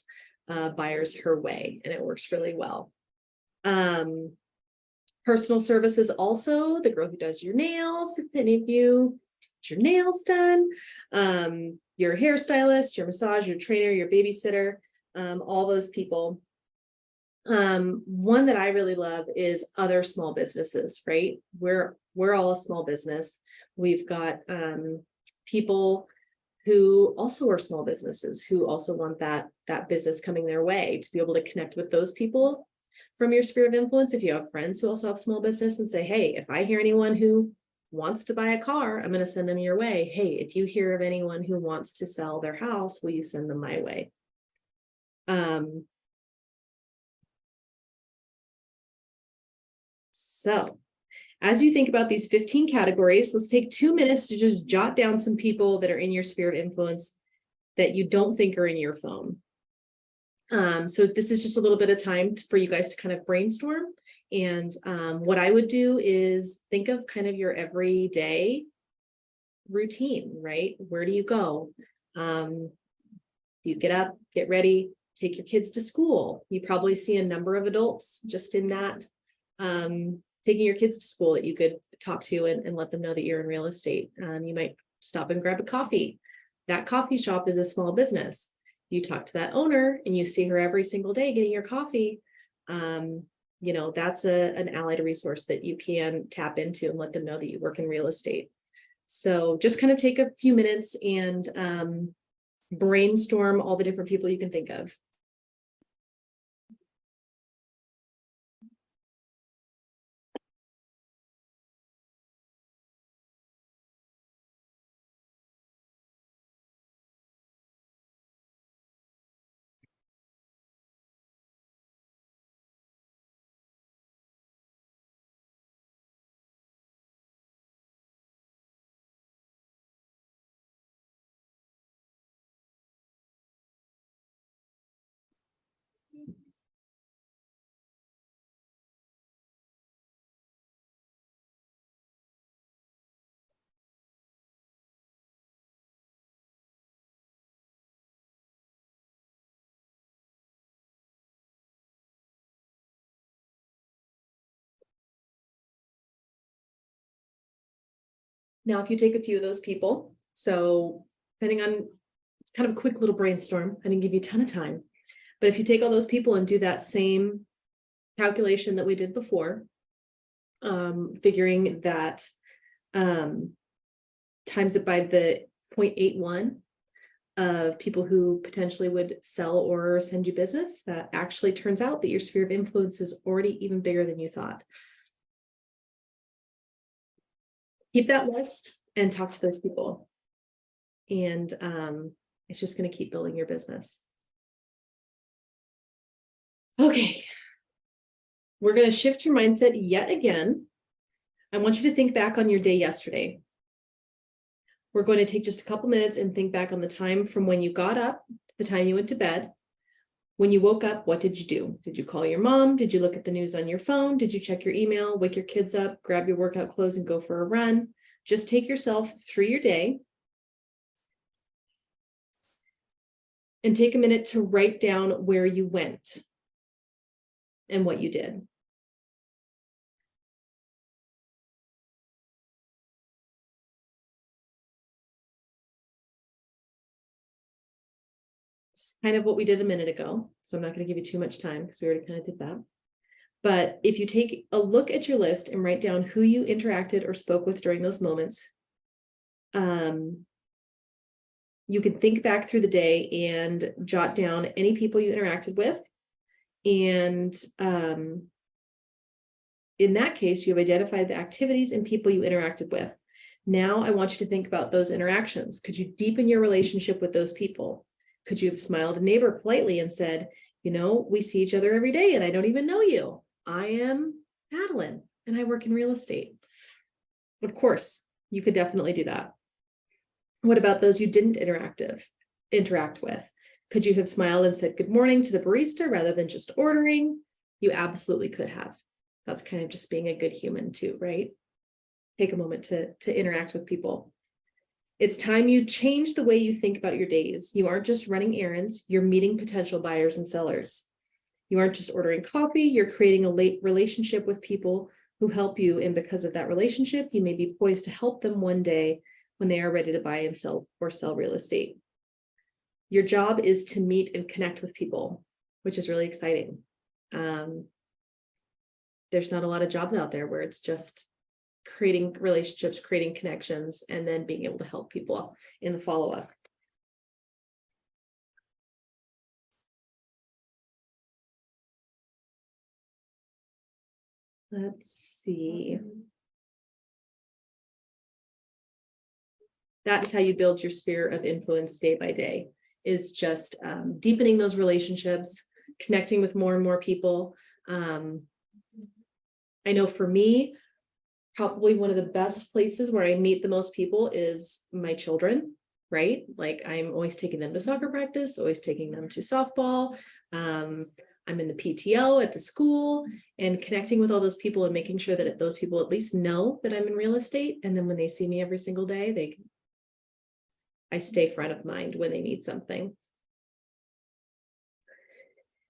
buyers her way, and it works really well. Personal services also, the girl who does your nails, if any of you get your nails done, your hairstylist, your massage, your trainer, your babysitter, all those people. One that I really love is other small businesses, right? We're all a small business. We've got people who also are small businesses who also want that business coming their way, to be able to connect with those people from your sphere of influence. If you have friends who also have small business, and say, hey, if I hear anyone who wants to buy a car, I'm going to send them your way. Hey, if you hear of anyone who wants to sell their house, will you send them my way? So as you think about these 15 categories, let's take 2 minutes to just jot down some people that are in your sphere of influence that you don't think are in your phone. So this is just a little bit of time for you guys to kind of brainstorm. And what I would do is think of kind of your everyday routine, right? Where do you go? Do you get up, get ready, take your kids to school? You probably see a number of adults just in that, taking your kids to school that you could talk to and let them know that you're in real estate. You might stop and grab a coffee. That coffee shop is a small business. You talk to that owner and you see her every single day getting your coffee. You know, that's an allied resource that you can tap into and let them know that you work in real estate. So just kind of take a few minutes and brainstorm all the different people you can think of. Now, if you take a few of those people, so depending on, it's kind of a quick little brainstorm, I didn't give you a ton of time, but if you take all those people and do that same calculation that we did before, figuring that times it by the 0.81 of people who potentially would sell or send you business, that actually turns out that your sphere of influence is already even bigger than you thought. Keep that list and talk to those people. And it's just going to keep building your business. Okay. We're going to shift your mindset yet again. I want you to think back on your day yesterday. We're going to take just a couple minutes and think back on the time from when you got up to the time you went to bed. When you woke up, what did you do? Did you call your mom? Did you look at the news on your phone? Did you check your email, wake your kids up, grab your workout clothes and go for a run? Just take yourself through your day and take a minute to write down where you went and what you did. It's kind of what we did a minute ago, so I'm not going to give you too much time because we already kind of did that. But if you take a look at your list and write down who you interacted or spoke with during those moments, you can think back through the day and jot down any people you interacted with. And in that case, you have identified the activities and people you interacted with. Now I want you to think about those interactions. Could you deepen your relationship with those people? Could you have smiled a neighbor politely and said, you know, we see each other every day and I don't even know you. I am Madeline and I work in real estate. Of course, you could definitely do that. What about those you didn't interact with? Could you have smiled and said good morning to the barista rather than just ordering? You absolutely could have. That's kind of just being a good human too, right? Take a moment to interact with people. It's time you change the way you think about your days. You aren't just running errands, you're meeting potential buyers and sellers. You aren't just ordering coffee, you're creating a late relationship with people who help you. And because of that relationship, you may be poised to help them one day when they are ready to buy and sell real estate. Your job is to meet and connect with people, which is really exciting. There's not a lot of jobs out there where it's just creating relationships, creating connections, and then being able to help people in the follow-up. Let's see. That is how you build your sphere of influence day by day, is just deepening those relationships, connecting with more and more people. I know for me, probably one of the best places where I meet the most people is my children, right? Like I'm always taking them to soccer practice, always taking them to softball. I'm in the PTO at the school and connecting with all those people and making sure that those people at least know that I'm in real estate. And then when they see me every single day, I stay front of mind when they need something.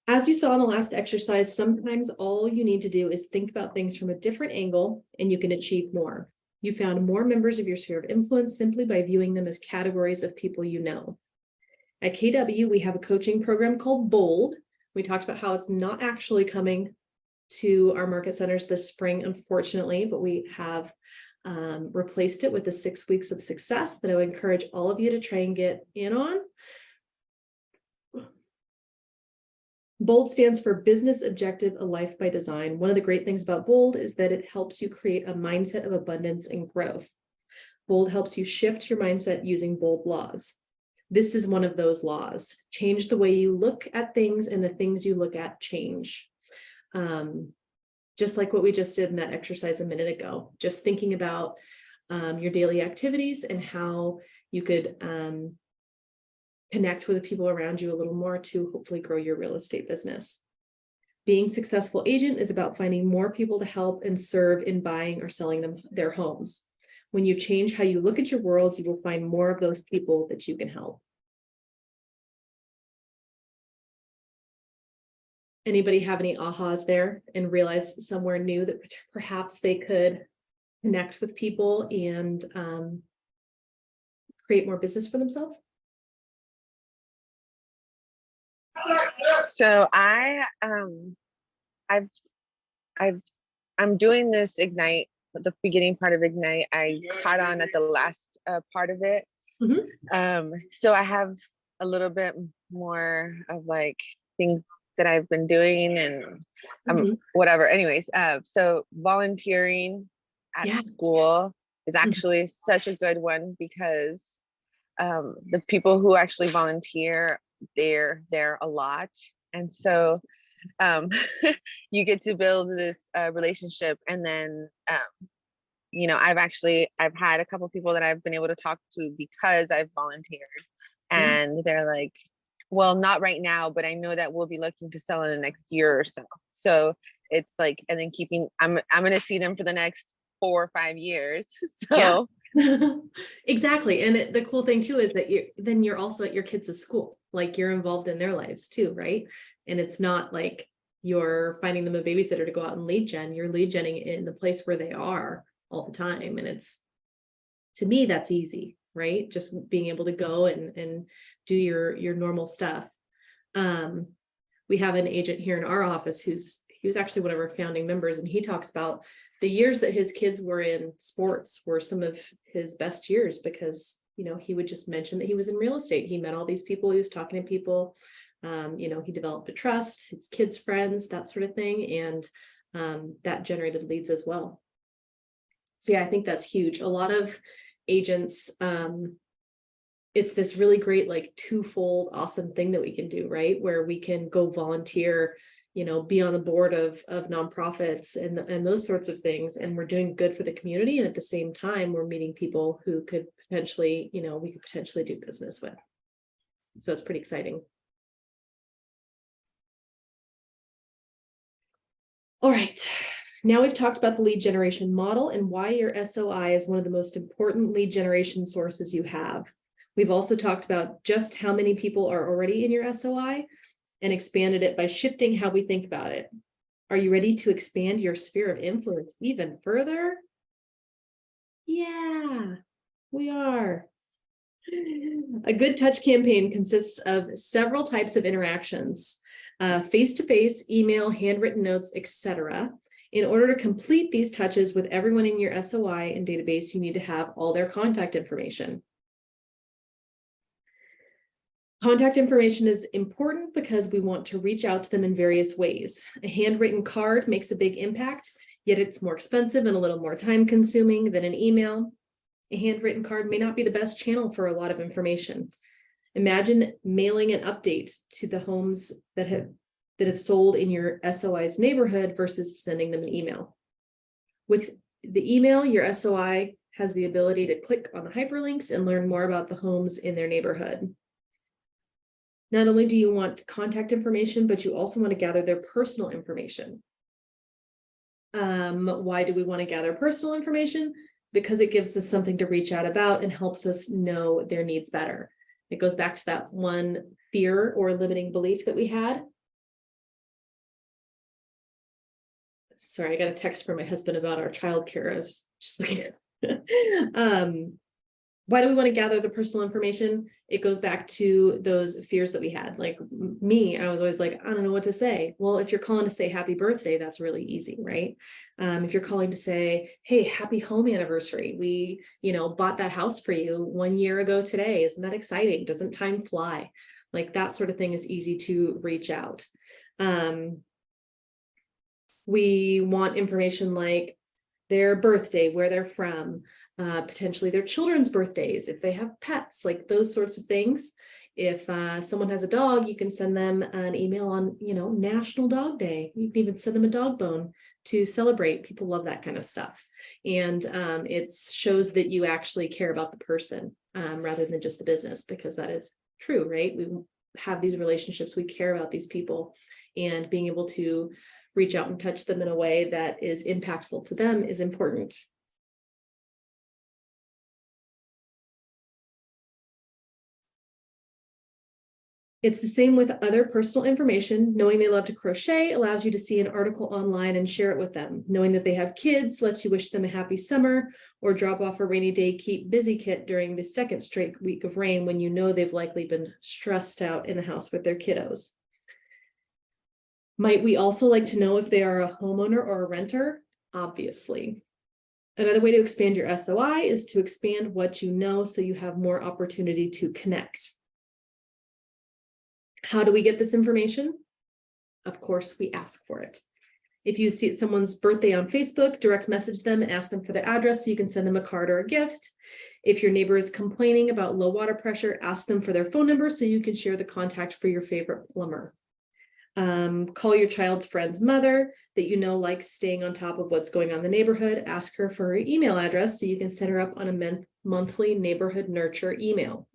As you saw in the last exercise, sometimes all you need to do is think about things from a different angle and you can achieve more. You found more members of your sphere of influence simply by viewing them as categories of people you know. At KW, we have a coaching program called BOLD. We talked about how it's not actually coming to our market centers this spring, unfortunately, but we have replaced it with the 6 weeks of success that I would encourage all of you to try and get in on. BOLD stands for Business Objective, a Life by Design. One of the great things about BOLD is that it helps you create a mindset of abundance and growth. BOLD helps you shift your mindset using BOLD laws. This is one of those laws. Change the way you look at things, and the things you look at change. Just like what we just did in that exercise a minute ago, just thinking about your daily activities and how you could connect with the people around you a little more to hopefully grow your real estate business. Being a successful agent is about finding more people to help and serve in buying or selling them their homes. When you change how you look at your world, you will find more of those people that you can help. Anybody have any ahas there and realize somewhere new that perhaps they could connect with people and create more business for themselves? So I'm doing this Ignite, the beginning part of Ignite. I caught on at the last part of it. So I have a little bit more of like things that I've been doing and whatever. Anyways, so volunteering at school is actually such a good one because the people who actually volunteer, they're there a lot. And so you get to build this relationship. And then, you know, I've had a couple people that I've been able to talk to because I've volunteered. And they're like, well, not right now, but I know that we'll be looking to sell in the next year or so. So it's like, and then I'm going to see them for the next 4 or 5 years. So exactly. And the cool thing too is that you're also at your kids' school, like you're involved in their lives too, right? And it's not like you're finding them a babysitter to go out and lead gen. You're lead genning in the place where they are all the time. And it's, to me, that's easy, right? Just being able to go and do your normal stuff. We have an agent here in our office he was actually one of our founding members, and he talks about the years that his kids were in sports were some of his best years because, you know, he would just mention that he was in real estate. He met all these people, he was talking to people, you know, he developed a trust, his kids' friends, that sort of thing. And that generated leads as well. So yeah, I think that's huge. A lot of agents, it's this really great, like twofold awesome thing that we can do, right? Where we can go volunteer, be on the board of nonprofits and those sorts of things. And we're doing good for the community. And at the same time, we're meeting people who could potentially, we could potentially do business with. So it's pretty exciting. All right. Now we've talked about the lead generation model and why your SOI is one of the most important lead generation sources you have. We've also talked about just how many people are already in your SOI and expanded it by shifting how we think about it. Are you ready to expand your sphere of influence even further? Yeah, we are. A good touch campaign consists of several types of interactions, face-to-face, email, handwritten notes, etc. In order to complete these touches with everyone in your SOI and database, you need to have all their contact information. Contact information is important because we want to reach out to them in various ways. A handwritten card makes a big impact, yet it's more expensive and a little more time consuming than an email. A handwritten card may not be the best channel for a lot of information. Imagine mailing an update to the homes that have sold in your SOI's neighborhood versus sending them an email. With the email, your SOI has the ability to click on the hyperlinks and learn more about the homes in their neighborhood. Not only do you want contact information, but you also want to gather their personal information. Why do we want to gather personal information? Because it gives us something to reach out about and helps us know their needs better. It goes back to that one fear or limiting belief that we had. Sorry, I got a text from my husband about our childcare. I was just looking at why do we want to gather the personal information? It goes back to those fears that we had. Like me, I was always like, I don't know what to say. Well, if you're calling to say happy birthday, that's really easy, right? If you're calling to say, hey, happy home anniversary. We, bought that house for you 1 year ago today. Isn't that exciting? Doesn't time fly? Like that sort of thing is easy to reach out. We want information like their birthday, where they're from, potentially their children's birthdays, if they have pets, like those sorts of things. If someone has a dog, you can send them an email on, National Dog Day. You can even send them a dog bone to celebrate. People love that kind of stuff. And it shows that you actually care about the person rather than just the business, because that is true, right? We have these relationships, we care about these people, and being able to reach out and touch them in a way that is impactful to them is important. It's the same with other personal information. Knowing they love to crochet allows you to see an article online and share it with them. Knowing that they have kids lets you wish them a happy summer or drop off a rainy day keep busy kit during the second straight week of rain when you know they've likely been stressed out in the house with their kiddos. Might we also like to know if they are a homeowner or a renter? Obviously. Another way to expand your SOI is to expand what you know so you have more opportunity to connect. How do we get this information? Of course, we ask for it. If you see someone's birthday on Facebook, direct message them and ask them for their address so you can send them a card or a gift. If your neighbor is complaining about low water pressure, ask them for their phone number so you can share the contact for your favorite plumber. Call your child's friend's mother that you know likes staying on top of what's going on in the neighborhood. Ask her for her email address so you can set her up on a monthly neighborhood nurture email.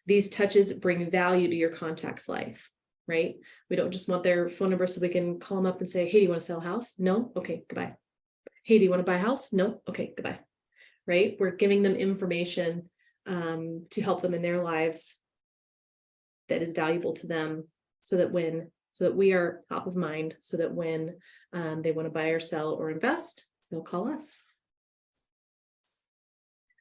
These touches bring value to your contact's life, right? We don't just want their phone number so we can call them up and say, hey, do you want to sell a house? No? Okay, goodbye. Hey, do you want to buy a house? No? Okay, goodbye. Right? We're giving them information to help them in their lives that is valuable to them so that we are top of mind, so that when they want to buy or sell or invest, they'll call us.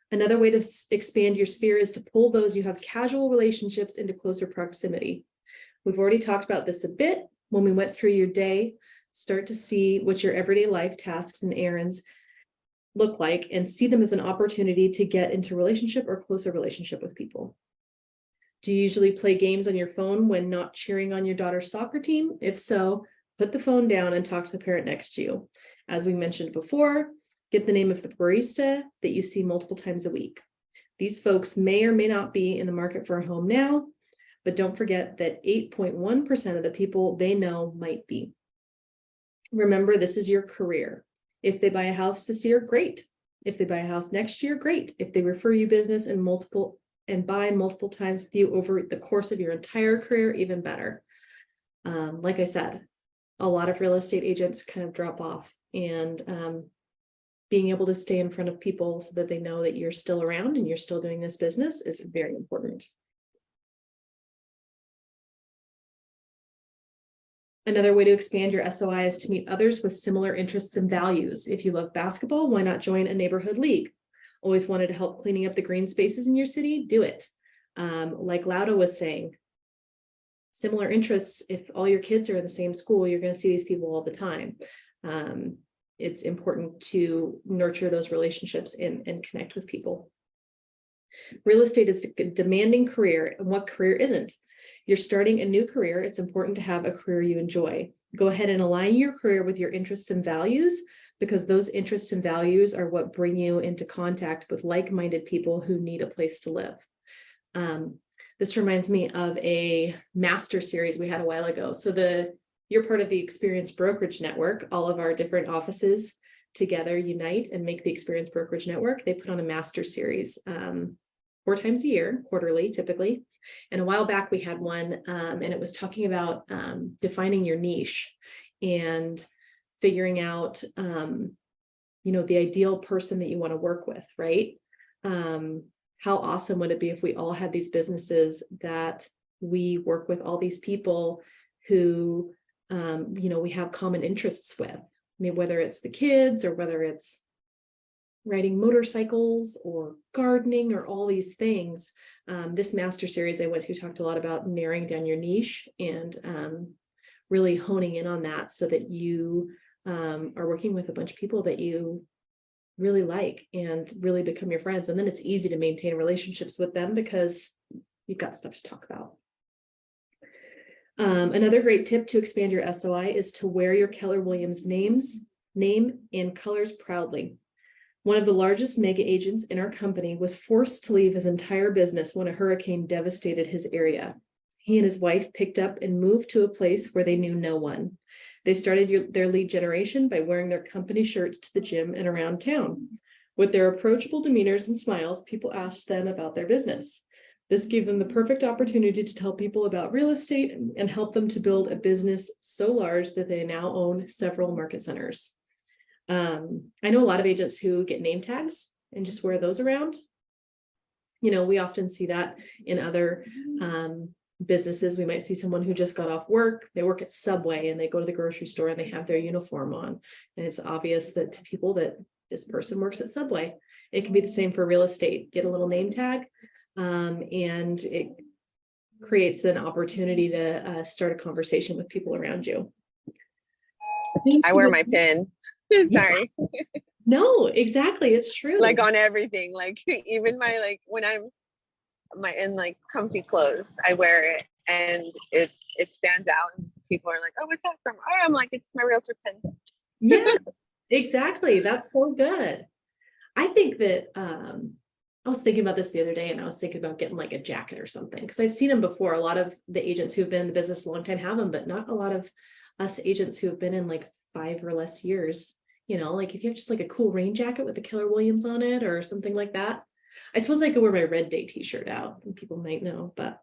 Another way to expand your sphere is to pull those you have casual relationships into closer proximity. We've already talked about this a bit when we went through your day. Start to see what your everyday life tasks and errands look like and see them as an opportunity to get into relationship or closer relationship with people. Do you usually play games on your phone when not cheering on your daughter's soccer team? If so, put the phone down and talk to the parent next to you. As we mentioned before, Get the name of the barista that you see multiple times a week. These folks may or may not be in the market for a home now, but don't forget that 8.1% of the people they know might be. Remember, this is your career. If they buy a house this year, great. If they buy a house next year, great. If they refer you business and buy multiple times with you over the course of your entire career, even better. Like I said, a lot of real estate agents kind of drop off, and being able to stay in front of people so that they know that you're still around and you're still doing this business is very important. Another way to expand your SOI is to meet others with similar interests and values. If you love basketball, why not join a neighborhood league? Always wanted to help cleaning up the green spaces in your city? Do it. Like Lauda was saying, similar interests, if all your kids are in the same school, you're going to see these people all the time. It's important to nurture those relationships and connect with people. Real estate is a demanding career, and what career isn't? You're starting a new career. It's important to have a career you enjoy. Go ahead and align your career with your interests and values, because those interests and values are what bring you into contact with like-minded people who need a place to live. This reminds me of a master series we had a while ago. So you're part of the Experience Brokerage Network. All of our different offices together unite and make the Experience Brokerage Network. They put on a master series 4 times a year, quarterly typically. And a while back we had one, and it was talking about defining your niche and figuring out, the ideal person that you want to work with, right? How awesome would it be if we all had these businesses that we work with all these people who, we have common interests with? I mean, whether it's the kids or whether it's riding motorcycles or gardening or all these things. This master series I went to talked a lot about narrowing down your niche and really honing in on that so that you are working with a bunch of people that you really like and really become your friends. And then it's easy to maintain relationships with them because you've got stuff to talk about. Another great tip to expand your SOI is to wear your Keller Williams name and colors proudly. One of the largest mega agents in our company was forced to leave his entire business when a hurricane devastated his area. He and his wife picked up and moved to a place where they knew no one. They started their lead generation by wearing their company shirts to the gym and around town. With their approachable demeanors and smiles, people asked them about their business. This gave them the perfect opportunity to tell people about real estate and help them to build a business so large that they now own several market centers. I know a lot of agents who get name tags and just wear those around. We often see that in other businesses. We might see someone who just got off work, they work at Subway and they go to the grocery store and they have their uniform on. And it's obvious that to people that this person works at Subway. It can be the same for real estate. Get a little name tag, and it creates an opportunity to start a conversation with people around you. I wear my pin. Sorry. No, exactly. It's true. Like on everything, like even my, when I'm in comfy clothes, I wear it and it stands out and people are like, oh, what's that from? Oh, I'm like, it's my realtor pin. Yeah, exactly. That's so good. I think that I was thinking about this the other day and I was thinking about getting like a jacket or something because I've seen them before. A lot of the agents who've been in the business a long time have them, but not a lot of us agents who have been in like 5 or less years. Like if you have just like a cool rain jacket with the Keller Williams on it or something like that. I suppose I could wear my Red Day t-shirt out and people might know, but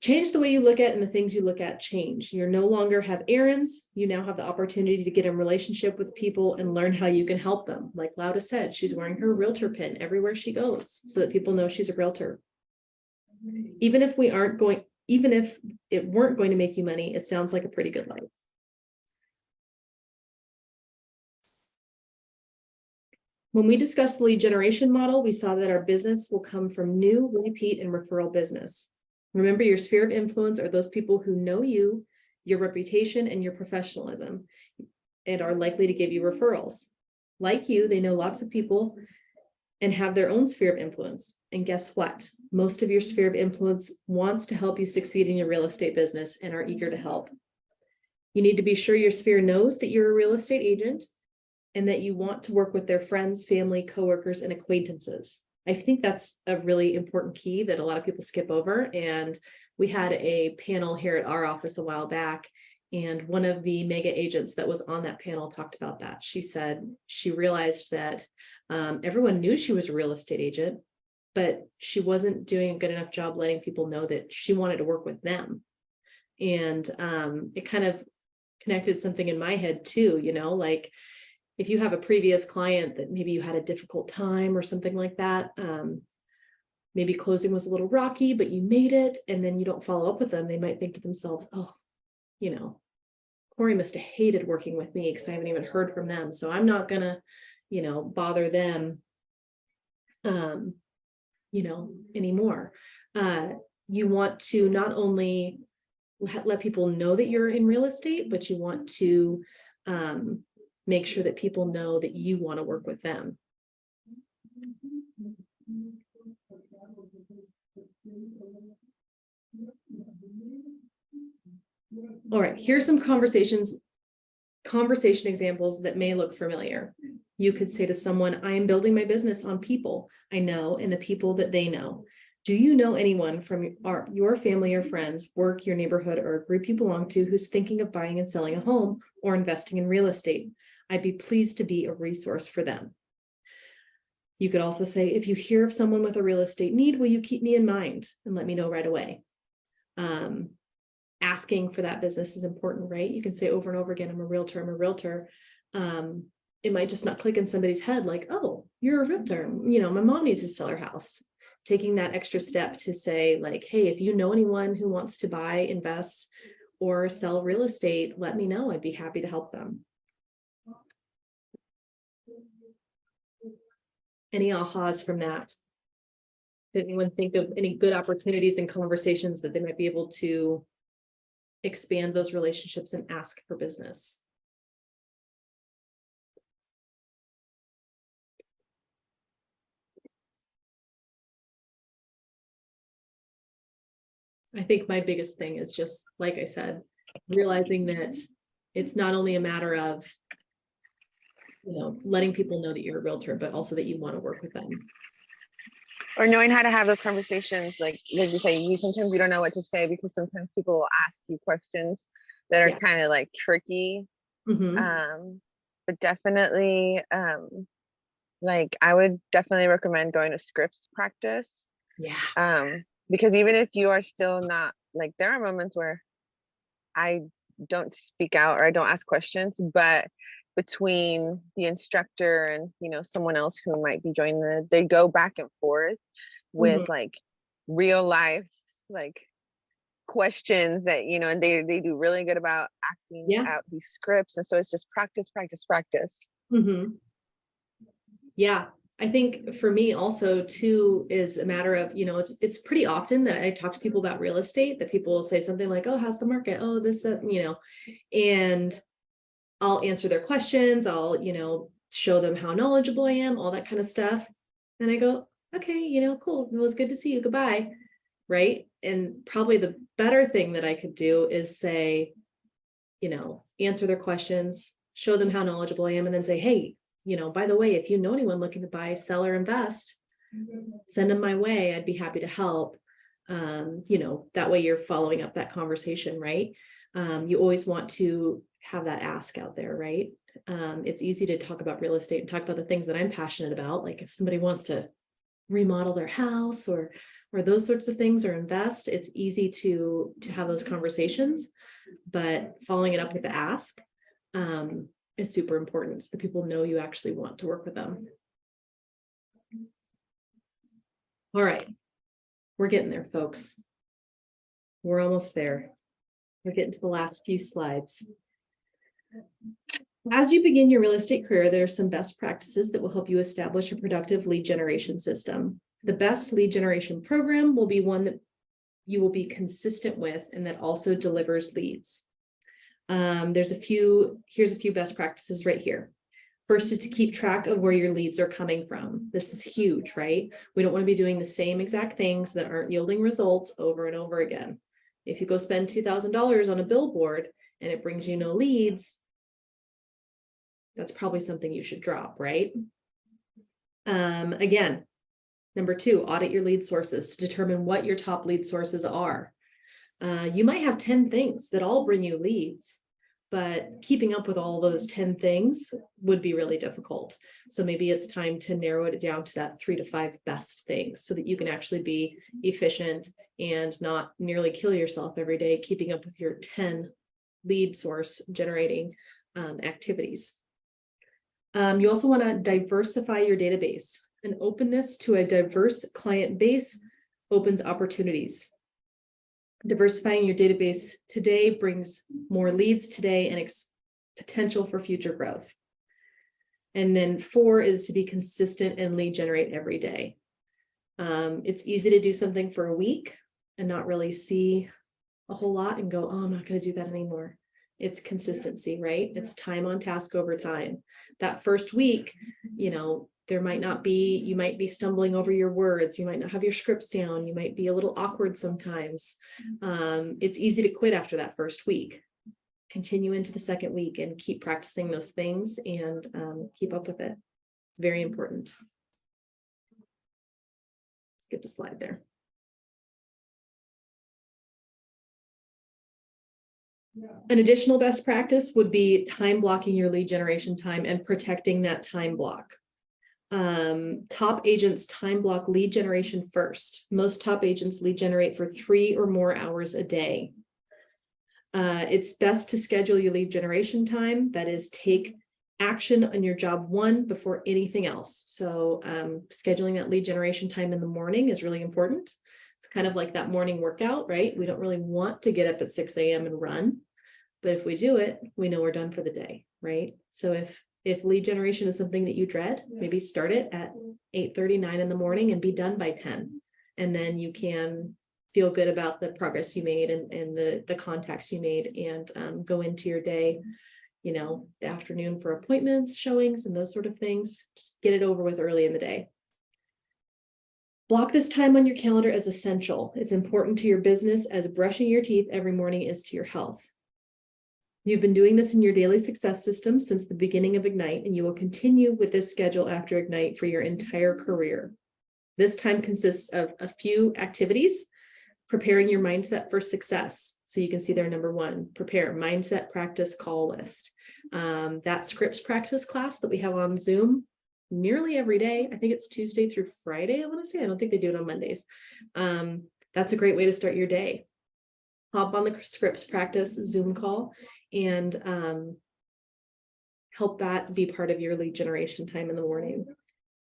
change the way you look at and the things you look at change. You no longer have errands. You now have the opportunity to get in relationship with people and learn how you can help them. Like Lauda said, she's wearing her realtor pin everywhere she goes so that people know she's a realtor. Even if it weren't going to make you money, it sounds like a pretty good life. When we discussed the lead generation model, we saw that our business will come from new, repeat, and referral business. Remember, your sphere of influence are those people who know you, your reputation, and your professionalism, and are likely to give you referrals. Like you, they know lots of people and have their own sphere of influence. And guess what? Most of your sphere of influence wants to help you succeed in your real estate business and are eager to help. You need to be sure your sphere knows that you're a real estate agent and that you want to work with their friends, family, coworkers, and acquaintances. I think that's a really important key that a lot of people skip over. And we had a panel here at our office a while back, and one of the mega agents that was on that panel talked about that. She said she realized that everyone knew she was a real estate agent, but she wasn't doing a good enough job letting people know that she wanted to work with them. And it kind of connected something in my head too, you know, like if you have a previous client that maybe you had a difficult time or something like that, maybe closing was a little rocky, but you made it, and then you don't follow up with them, they might think to themselves, oh, you know, Corey must have hated working with me because I haven't even heard from them. So I'm not gonna, you know, bother them, you know, anymore. You want to not only let people know that you're in real estate, but you want to make sure that people know that you want to work with them. All right, here's some conversation examples that may look familiar. You could say to someone, I am building my business on people I know and the people that they know. Do you know anyone from your family or friends, work, your neighborhood, or a group you belong to who's thinking of buying and selling a home or investing in real estate? I'd be pleased to be a resource for them. You could also say, if you hear of someone with a real estate need, will you keep me in mind and let me know right away? Asking for that business is important, right? You can say over and over again, I'm a realtor. It might just not click in somebody's head like, oh, you're a realtor. You know, my mom needs to sell her house. Taking that extra step to say like, hey, if you know anyone who wants to buy, invest, or sell real estate, let me know. I'd be happy to help them. Any ahas from that? Did anyone think of any good opportunities and conversations that they might be able to expand those relationships and ask for business? I think my biggest thing is just, like I said, realizing that it's not only a matter of, you know, letting people know that you're a realtor, but also that you want to work with them. Or knowing how to have those conversations, like you say, sometimes you don't know what to say because sometimes people will ask you questions that are kind of like tricky. But definitely, like I would definitely recommend going to scripts practice. Yeah. Because even if you are still not, like there are moments where I don't speak out or I don't ask questions, but between the instructor and, you know, someone else who might be joining they go back and forth with like real life, like questions that, you know, and they do really good about acting out these scripts. And so it's just practice. Yeah. I think for me also too is a matter of, you know, it's pretty often that I talk to people about real estate that people will say something like, oh, how's the market? Oh, this, that, you know, and I'll answer their questions. I'll, you know, show them how knowledgeable I am, all that kind of stuff. And I go, okay, you know, cool. It was good to see you. Goodbye. Right. And probably the better thing that I could do is say, you know, answer their questions, show them how knowledgeable I am, and then say, hey, you know, by the way, if you know anyone looking to buy, sell, or invest, send them my way. I'd be happy to help. You know, that way you're following up that conversation, right? You always want to have that ask out there, right? It's easy to talk about real estate and talk about the things that I'm passionate about. Like if somebody wants to remodel their house or those sorts of things or invest, it's easy to have those conversations, but following it up with the ask is super important. The people know you actually want to work with them. All right. We're getting there, folks. We're almost there. We're getting to the last few slides. As you begin your real estate career, there are some best practices that will help you establish a productive lead generation system. The best lead generation program will be one that you will be consistent with and that also delivers leads. Here's a few best practices right here. First is to keep track of where your leads are coming from. This is huge, right? We don't want to be doing the same exact things that aren't yielding results over and over again. If you go spend $2,000 on a billboard and it brings you no leads, that's probably something you should drop, right? Again, number 2, audit your lead sources to determine what your top lead sources are. You might have 10 things that all bring you leads, but keeping up with all those 10 things would be really difficult. So maybe it's time to narrow it down to that 3 to 5 best things so that you can actually be efficient and not nearly kill yourself every day keeping up with your 10 lead source generating activities. You also want to diversify your database. An openness to a diverse client base opens opportunities. Diversifying your database today brings more leads today and potential for future growth. And then 4 is to be consistent and lead generate every day. It's easy to do something for a week and not really see a whole lot and go, oh, I'm not going to do that anymore. It's consistency, right? It's time on task over time. That first week, there might not be, you might be stumbling over your words. You might not have your scripts down. You might be a little awkward sometimes. It's easy to quit after that first week. Continue into the second week and keep practicing those things and keep up with it. Very important. Skip a slide there. An additional best practice would be time blocking your lead generation time and protecting that time block. Top agents time block lead generation first. Most top agents lead generate for 3 or more hours a day. It's best to schedule your lead generation time. That is, take action on your job 1 before anything else. So scheduling that lead generation time in the morning is really important. It's kind of like that morning workout, right? We don't really want to get up at 6 a.m. and run, but if we do it, we know we're done for the day, right? So if lead generation is something that you dread, maybe start it at 8:30, 9 in the morning and be done by 10. And then you can feel good about the progress you made and the contacts you made and go into your day, the afternoon for appointments, showings, and those sort of things. Just get it over with early in the day. Block this time on your calendar as essential. It's important to your business as brushing your teeth every morning is to your health. You've been doing this in your daily success system since the beginning of Ignite, and you will continue with this schedule after Ignite for your entire career. This time consists of a few activities: preparing your mindset for success. So you can see there, number 1, prepare mindset practice call list. That scripts practice class that we have on Zoom nearly every day. I think it's Tuesday through Friday, I want to say. I don't think they do it on Mondays. That's a great way to start your day. Hop on the scripts practice Zoom call and help that be part of your lead generation time in the morning.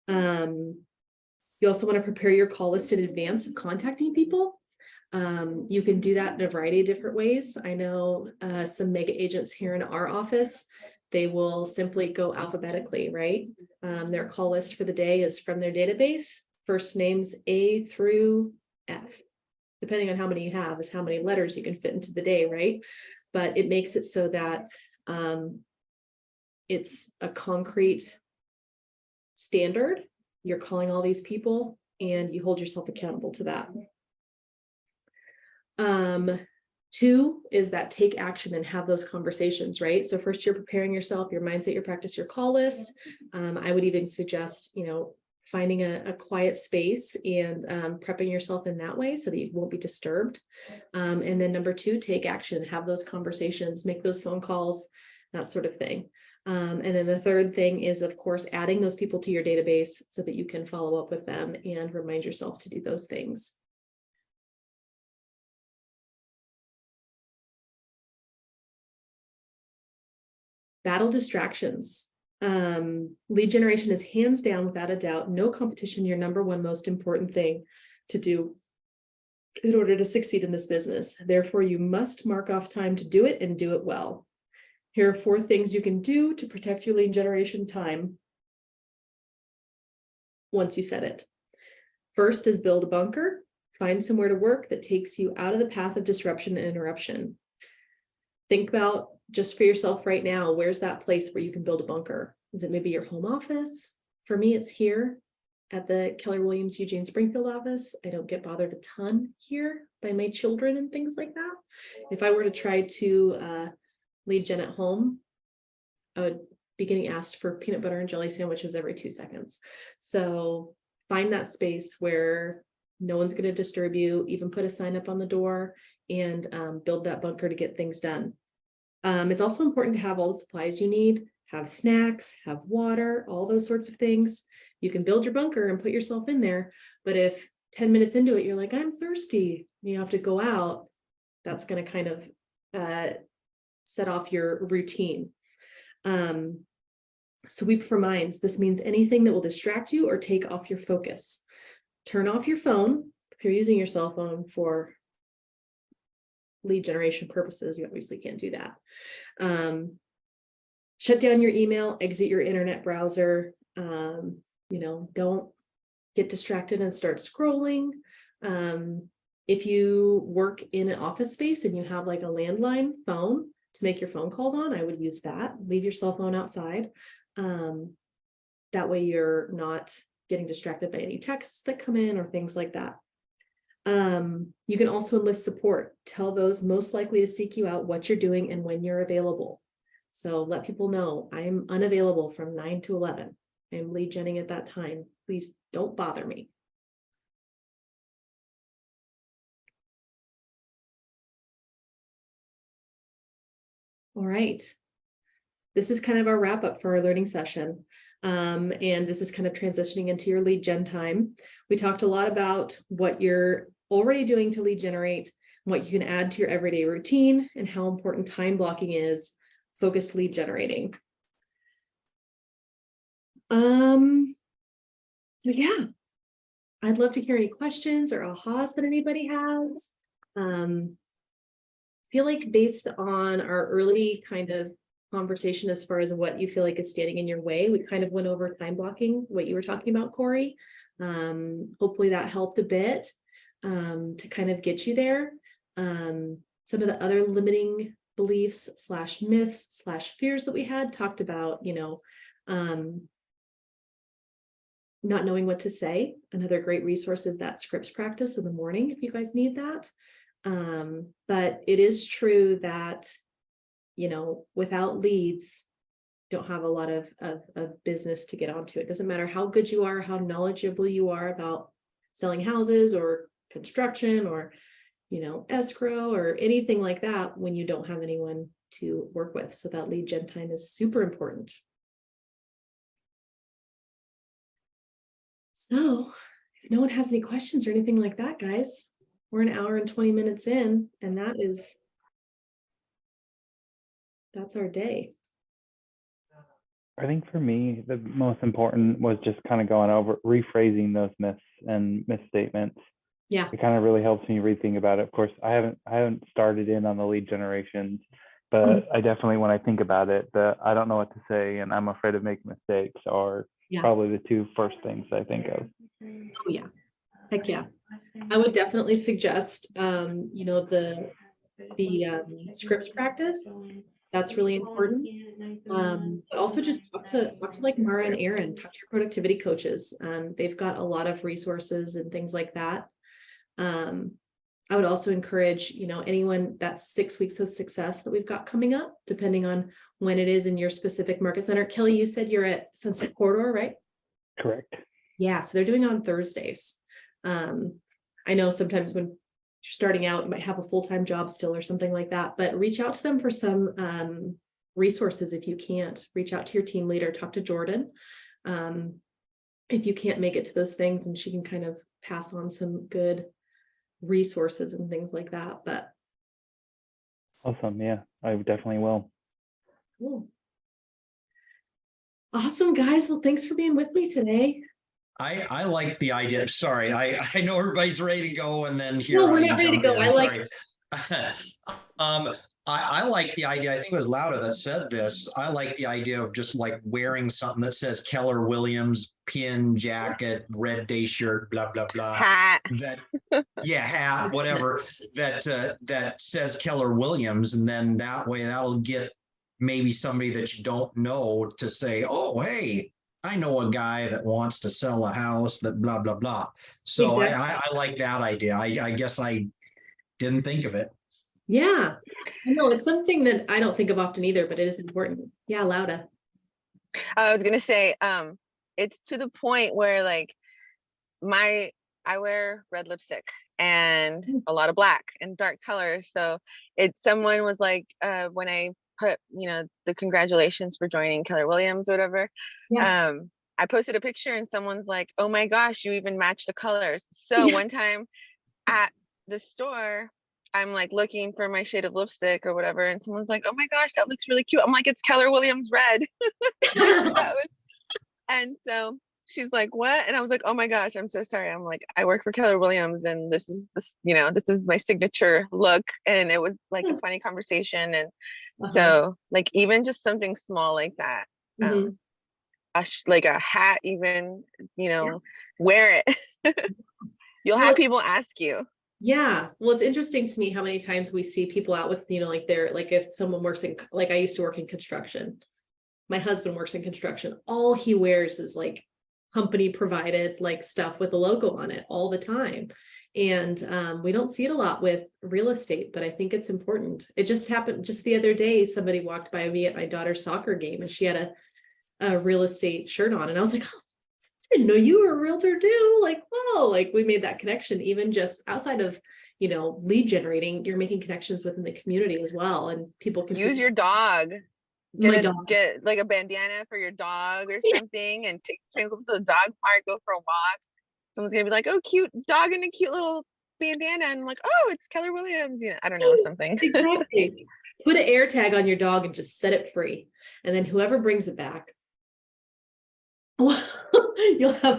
You also want to prepare your call list in advance of contacting people. You can do that in a variety of different ways. I know some mega agents here in our office, they will simply go alphabetically, right? Their call list for the day is from their database, first names A through F. Depending on how many you have is how many letters you can fit into the day, right? But it makes it so that it's a concrete standard. You're calling all these people and you hold yourself accountable to that. 2 is that take action and have those conversations, right? So first you're preparing yourself, your mindset, your practice, your call list. I would even suggest, finding a quiet space and prepping yourself in that way so that you won't be disturbed. And then number 2, take action, have those conversations, make those phone calls, that sort of thing. And then the third thing is, of course, adding those people to your database so that you can follow up with them and remind yourself to do those things. Battle distractions. Lead generation is hands down, without a doubt, no competition, your number 1 most important thing to do in order to succeed in this business. Therefore, you must mark off time to do it and do it well. Here are 4 things you can do to protect your lead generation time once you set it. First is build a bunker. Find somewhere to work that takes you out of the path of disruption and interruption. Think about, just for yourself right now, where's that place where you can build a bunker? Is it maybe your home office? For me, it's here at the Keller Williams Eugene Springfield office. I don't get bothered a ton here by my children and things like that. If I were to try to lead gen at home, I would be getting asked for peanut butter and jelly sandwiches every 2 seconds. So find that space where no one's going to disturb you, even put a sign up on the door, and build that bunker to get things done. It's also important to have all the supplies you need, have snacks, have water, all those sorts of things. You can build your bunker and put yourself in there, but if 10 minutes into it, you're like, I'm thirsty, you have to go out, that's going to kind of set off your routine. Sweep for minds. This means anything that will distract you or take off your focus. Turn off your phone. If you're using your cell phone for lead generation purposes, you obviously can't do that. Shut down your email, exit your internet browser. Don't get distracted and start scrolling. If you work in an office space and you have like a landline phone to make your phone calls on, I would use that. Leave your cell phone outside. That way you're not getting distracted by any texts that come in or things like that. You can also enlist support. Tell those most likely to seek you out what you're doing and when you're available. So let people know I'm unavailable from 9 to 11. I'm lead genning at that time. Please don't bother me. All right. This is kind of our wrap up for our learning session. And this is kind of transitioning into your lead gen time. We talked a lot about what you're already doing to lead generate, what you can add to your everyday routine, and how important time blocking is focused lead generating. So yeah, I'd love to hear any questions or ahas that anybody has. I feel like based on our early kind of conversation as far as what you feel like is standing in your way, we kind of went over time blocking, what you were talking about, Corey. Hopefully that helped a bit to kind of get you there. Some of the other limiting beliefs / myths / fears that we had talked about, not knowing what to say. Another great resource is that scripts practice in the morning if you guys need that. But it is true that, without leads, you don't have a lot of business to get onto. It doesn't matter how good you are, how knowledgeable you are about selling houses or construction or, escrow or anything like that when you don't have anyone to work with. So that lead gen time is super important. So if no one has any questions or anything like that, guys, we're an hour and 20 minutes in, and that's our day. I think for me, the most important was just kind of going over, rephrasing those myths and misstatements. Yeah. It kind of really helps me rethink about it. Of course, I haven't started in on the lead generations, but I definitely, when I think about it, I don't know what to say and I'm afraid of making mistakes are probably the two first things I think of. Oh yeah. Heck yeah. I would definitely suggest, the scripts practice. That's really important. But also just talk to like Mara and Aaron, talk to your productivity coaches. They've got a lot of resources and things like that. I would also encourage, anyone, that's 6 weeks of success that we've got coming up, depending on when it is in your specific market center. Kelly, you said you're at Sunset Corridor, right? Correct. Yeah, so they're doing it on Thursdays. I know sometimes when you're starting out, you might have a full-time job still or something like that, but reach out to them for some resources. If you can't, reach out to your team leader, talk to Jordan. If you can't make it to those things, and she can kind of pass on some good resources and things like that. But awesome. Yeah, I definitely will. cool. Awesome, guys. Well, thanks for being with me today. I like the idea. Sorry, I know everybody's ready to go, and then here No, we're I not ready to jump go. in. I like Sorry. I like the idea. I think it was Lauda that said this. I like the idea of just like wearing something that says Keller Williams, pin, jacket, red day shirt, blah blah blah. Hat. Hat, whatever. That says Keller Williams, and then that way that'll get maybe somebody that you don't know to say, "Oh, hey, I know a guy that wants to sell a house that blah blah blah." So exactly. I like that idea. I guess I didn't think of it. Yeah, I know it's something that I don't think of often either, but it is important. Yeah, Lauda. I was gonna say, it's to the point where like I wear red lipstick and a lot of black and dark colors. So someone was like, when I put, the congratulations for joining Keller Williams or whatever, Yeah. I posted a picture and someone's like, oh my gosh, you even match the colors. So Yeah. one time at the store, I'm like looking for my shade of lipstick or whatever, and someone's like, oh my gosh, that looks really cute. I'm like, it's Keller Williams red. That was, and so she's like, what? And I was like, oh my gosh, I'm so sorry. I'm like, I work for Keller Williams and this is this is my signature look. And it was like a funny conversation. And so like even just something small like that, Mhm. like a hat, even, wear it. You'll Well, have people ask you. yeah. Well, it's interesting to me how many times we see people out with, like they're like if someone works in, like I used to work in construction. My husband works in construction. All he wears is like company provided like stuff with the logo on it all the time. And we don't see it a lot with real estate, but I think it's important. It just happened just the other day. Somebody walked by me at my daughter's soccer game and she had a real estate shirt on. And I was like, oh, I didn't know you were a realtor too. Like, whoa, like we made that connection, even just outside of, lead generating, you're making connections within the community as well. And people can Use your dog. my dog. Get like a bandana for your dog or Yeah. something and take them to the dog park, go for a walk. Someone's gonna be like, oh, cute dog in a cute little bandana. And I'm like, oh, it's Keller Williams. I don't know, something. Exactly. Put an air tag on your dog and just set it free. And then whoever brings it back, well, you'll have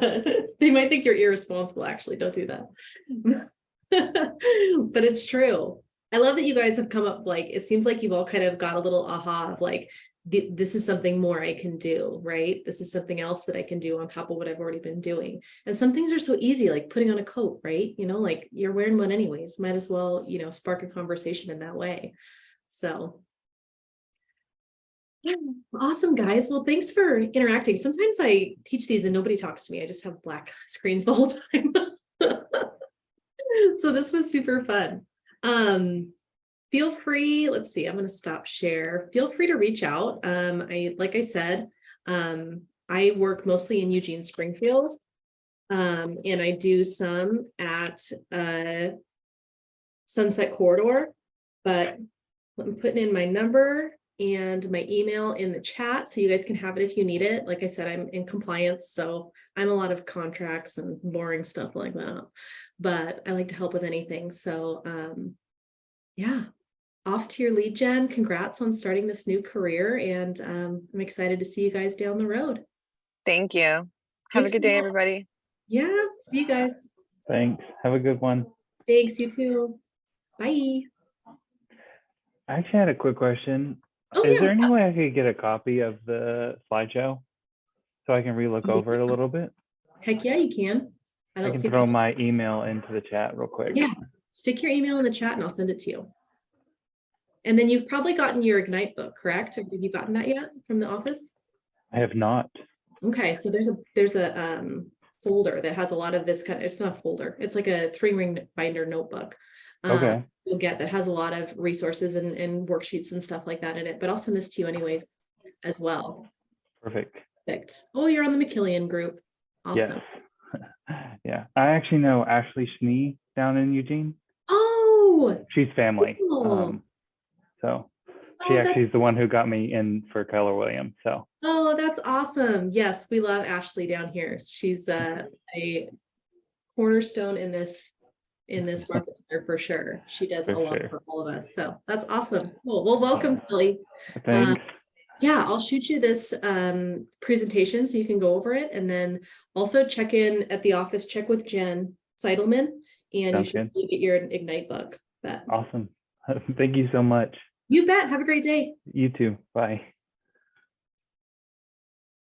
they might think you're irresponsible. Actually, don't do that. But it's true. I love that you guys have come up, like, it seems like you've all kind of got a little aha of like, this is something more I can do, right? This is something else that I can do on top of what I've already been doing. And some things are so easy, like putting on a coat, right? Like you're wearing one anyways, might as well, spark a conversation in that way. So yeah, awesome, guys. Well, thanks for interacting. Sometimes I teach these and nobody talks to me. I just have black screens the whole time. So this was super fun. Feel free, let's see, I'm going to stop share. Feel free to reach out. Like I said, I work mostly in Eugene, Springfield. And I do some at Sunset Corridor, but I'm putting in my number and my email in the chat so you guys can have it if you need it. Like I said, I'm in compliance, so I'm a lot of contracts and boring stuff like that, but I like to help with anything. So yeah, off to your lead gen. Congrats on starting this new career, and I'm excited to see you guys down the road. Thank you. Have Thanks a good so day, much. everybody. Yeah, see you guys. Thanks. Have a good one. Thanks, you too. Bye. I actually had a quick question. Oh, Is yeah. there any way I could get a copy of the slideshow so I can relook over it a little bit? Heck yeah, you can. I can throw my email into the chat real quick. Yeah, stick your email in the chat and I'll send it to you. And then you've probably gotten your Ignite book, correct? Have you gotten that yet from the office? I have not. Okay, so there's a folder that has a lot of this kind of, it's not a folder, it's like a 3-ring binder notebook. Okay. You'll get that has a lot of resources and worksheets and stuff like that in it, but I'll send this to you anyways as well. Perfect. Perfect. Oh, you're on the McKillian group. Awesome. Yes. Yeah. I actually know Ashley Schnee down in Eugene. Oh, She's family. cool. So she Oh, actually is the one who got me in for Keller Williams. So. Oh, that's awesome. Yes, we love Ashley down here. She's a cornerstone in this market center for sure. She does For a lot sure. for all of us. So that's awesome. Cool. Well, welcome, Kelly. Thanks. Yeah, I'll shoot you this presentation so you can go over it, and then also check in at the office, check with Jen Seidelman, and Sounds you should get your Ignite book. But awesome. Thank you so much. you bet. Have a great day. You too. Bye.